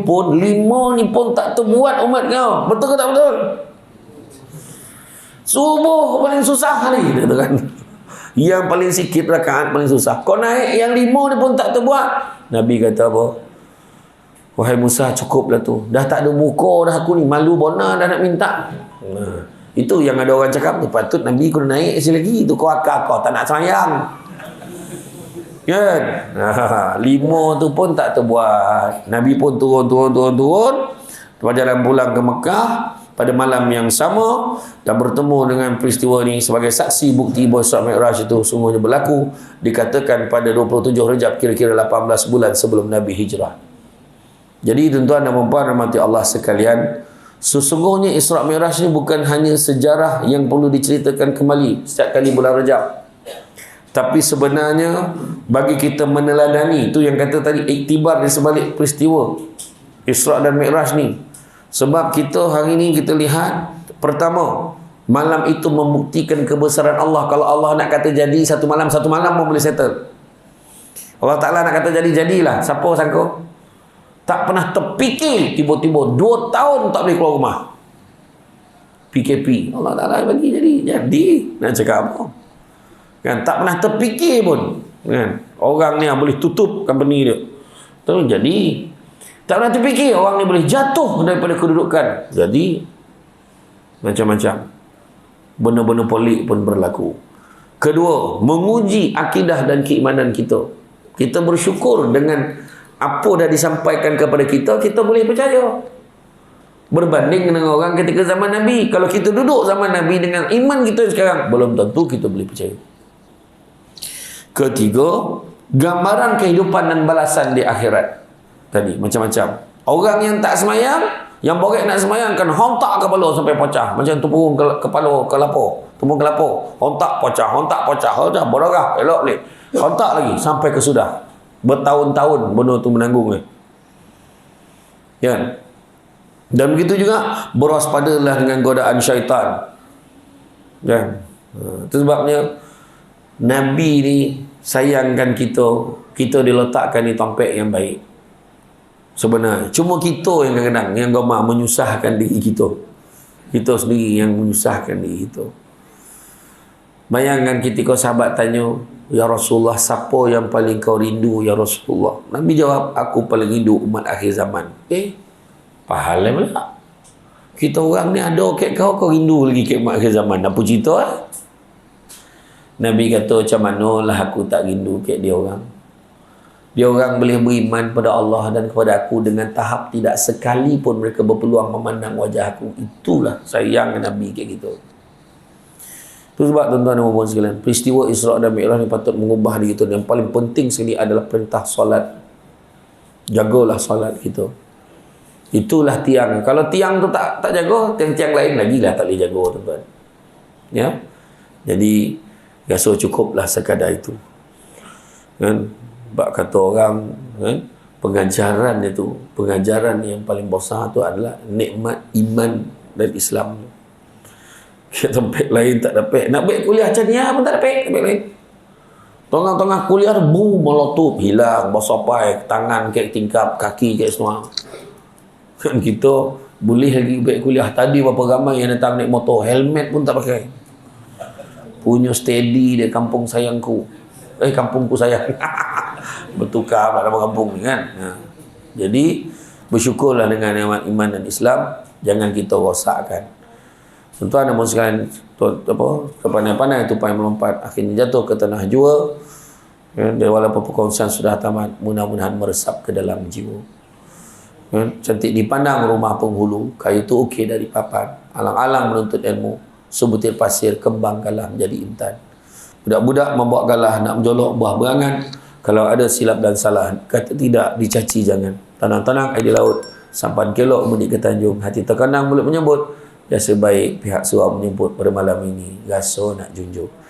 pun tak terbuat umat kau. Betul ke tak betul? Subuh paling susah kali gitu kan. Yang paling sikit rakaat paling susah. Kau naik yang 5 ni pun tak terbuat. Nabi kata apa? Wahai Musa, cukuplah tu. Dah tak ada muka dah aku ni. Malu bona dah nak minta. Itu yang ada orang cakap tu. Patut Nabi kena naik sekali lagi. Itu kau akal kau tak nak sayang. Kan? 5 tu pun tak terbuat. Nabi pun turun. Perjalanan pulang ke Mekah pada malam yang sama dan bertemu dengan peristiwa ni sebagai saksi bukti bahawa Isra Mi'raj itu sungguhnya berlaku. Dikatakan pada 27 Rejab, kira-kira 18 bulan sebelum Nabi hijrah. Jadi tuan-tuan dan puan-puan rahmati Allah sekalian, sesungguhnya Isra Mi'raj ni bukan hanya sejarah yang perlu diceritakan kembali setiap kali bulan Rejab. Tapi sebenarnya bagi kita meneladani, itu yang kata tadi, iktibar di sebalik peristiwa Isra dan Mi'raj ni. Sebab kita hari ni kita lihat, pertama, malam itu membuktikan kebesaran Allah. Kalau Allah nak kata jadi satu malam pun boleh settle. Allah Ta'ala nak kata jadilah. Siapa sangka? Tak pernah terfikir tiba-tiba 2 tahun tak boleh keluar rumah. PKP. Allah Ta'ala bagi jadi. Nak cakap apa? Kan? Tak pernah terfikir pun. Kan? Orang ni boleh tutup company dia. Terus jadi. Tak pernah terfikir orang ni boleh jatuh daripada kedudukan. Jadi, macam-macam. Benda-benda pelik pun berlaku. Kedua, menguji akidah dan keimanan kita. Kita bersyukur dengan apa dah disampaikan kepada kita, kita boleh percaya. Berbanding dengan orang ketika zaman Nabi. Kalau kita duduk zaman Nabi dengan iman kita sekarang, belum tentu kita boleh percaya. Ketiga, gambaran kehidupan dan balasan di akhirat. Tadi, macam-macam. Orang yang tak semayang, yang borek nak semayang kan hontak kepala sampai pecah. Macam tepung kepala kelapa. Tepung kelapa. Hontak pecah. Berdarah. Elok boleh. Hontak lagi sampai ke sudah. Bertahun-tahun benda tu menanggung. Kan? Dan begitu juga berwaspadalah dengan godaan syaitan. Kan? Itu sebabnya Nabi ni sayangkan kita diletakkan di tempat yang baik. Sebenarnya cuma kita yang kadang-kadang yang gemar menyusahkan diri kita. Kita sendiri yang menyusahkan diri kita. Bayangkan ketika sahabat tanya, "Ya Rasulullah, siapa yang paling kau rindu ya Rasulullah?" Nabi jawab, "Aku paling rindu umat akhir zaman." Pahala pula. Kita orang ni ada kat kau rindu lagi kat umat akhir zaman. Apa cerita lah? Nabi kata, "Macam manalah aku tak rindu kat dia orang. Dia orang boleh beriman pada Allah dan kepada aku dengan tahap tidak sekali pun mereka berpeluang memandang wajah aku." Itulah sayang Nabi kat kita. Itu sebab tuan-tuan dan puan sekalian, peristiwa Isra' dan Mi'raj ni patut mengubah diri kita. Yang paling penting sekali adalah perintah solat. Jagalah solat kita. Itulah tiang. Kalau tiang tu tak jaga, tiang-tiang lain lagi lah tak boleh jaga, tuan-tuan. Ya. Jadi rasa cukuplah sekadar itu. Kan? Bak kata orang, kan? Pengajaran yang paling besar tu adalah nikmat iman dan Islam. Kat tempat lain tak dapat. Nak buat kuliah macam ni pun tak dapat tempat lain. Tengah-tengah kuliah meletup, hilang, bersopai, tangan kek tingkap, kaki kek semua. Kan kita boleh lagi buat kuliah. Tadi berapa ramai yang datang naik motor, helmet pun tak pakai. Punya steady dia kampung sayangku. Kampungku sayang. Bertukar pula nama kampung ni kan. Jadi bersyukurlah dengan nikmat iman dan Islam. Jangan kita rosakkan. Tuan-tuan dan puan sekalian, pandai-pandai tupai melompat, akhirnya jatuh ke tanah jua. Dan walaupun perkongsian sudah tamat, mudah-mudahan meresap ke dalam jiwa. Cantik dipandang rumah penghulu, kayu tu okey dari papan, alang-alang menuntut ilmu, sebutir pasir kembang galah menjadi intan. Budak-budak membawa galah nak menjolok buah berangan. Kalau ada silap dan salah, kata tidak, dicaci jangan. Tenang-tenang air di laut, sampan kelok mudik ke Tanjung, hati terkenang mulut menyebut, biasa baik pihak surau menyebut pada malam ini rasa nak junjung.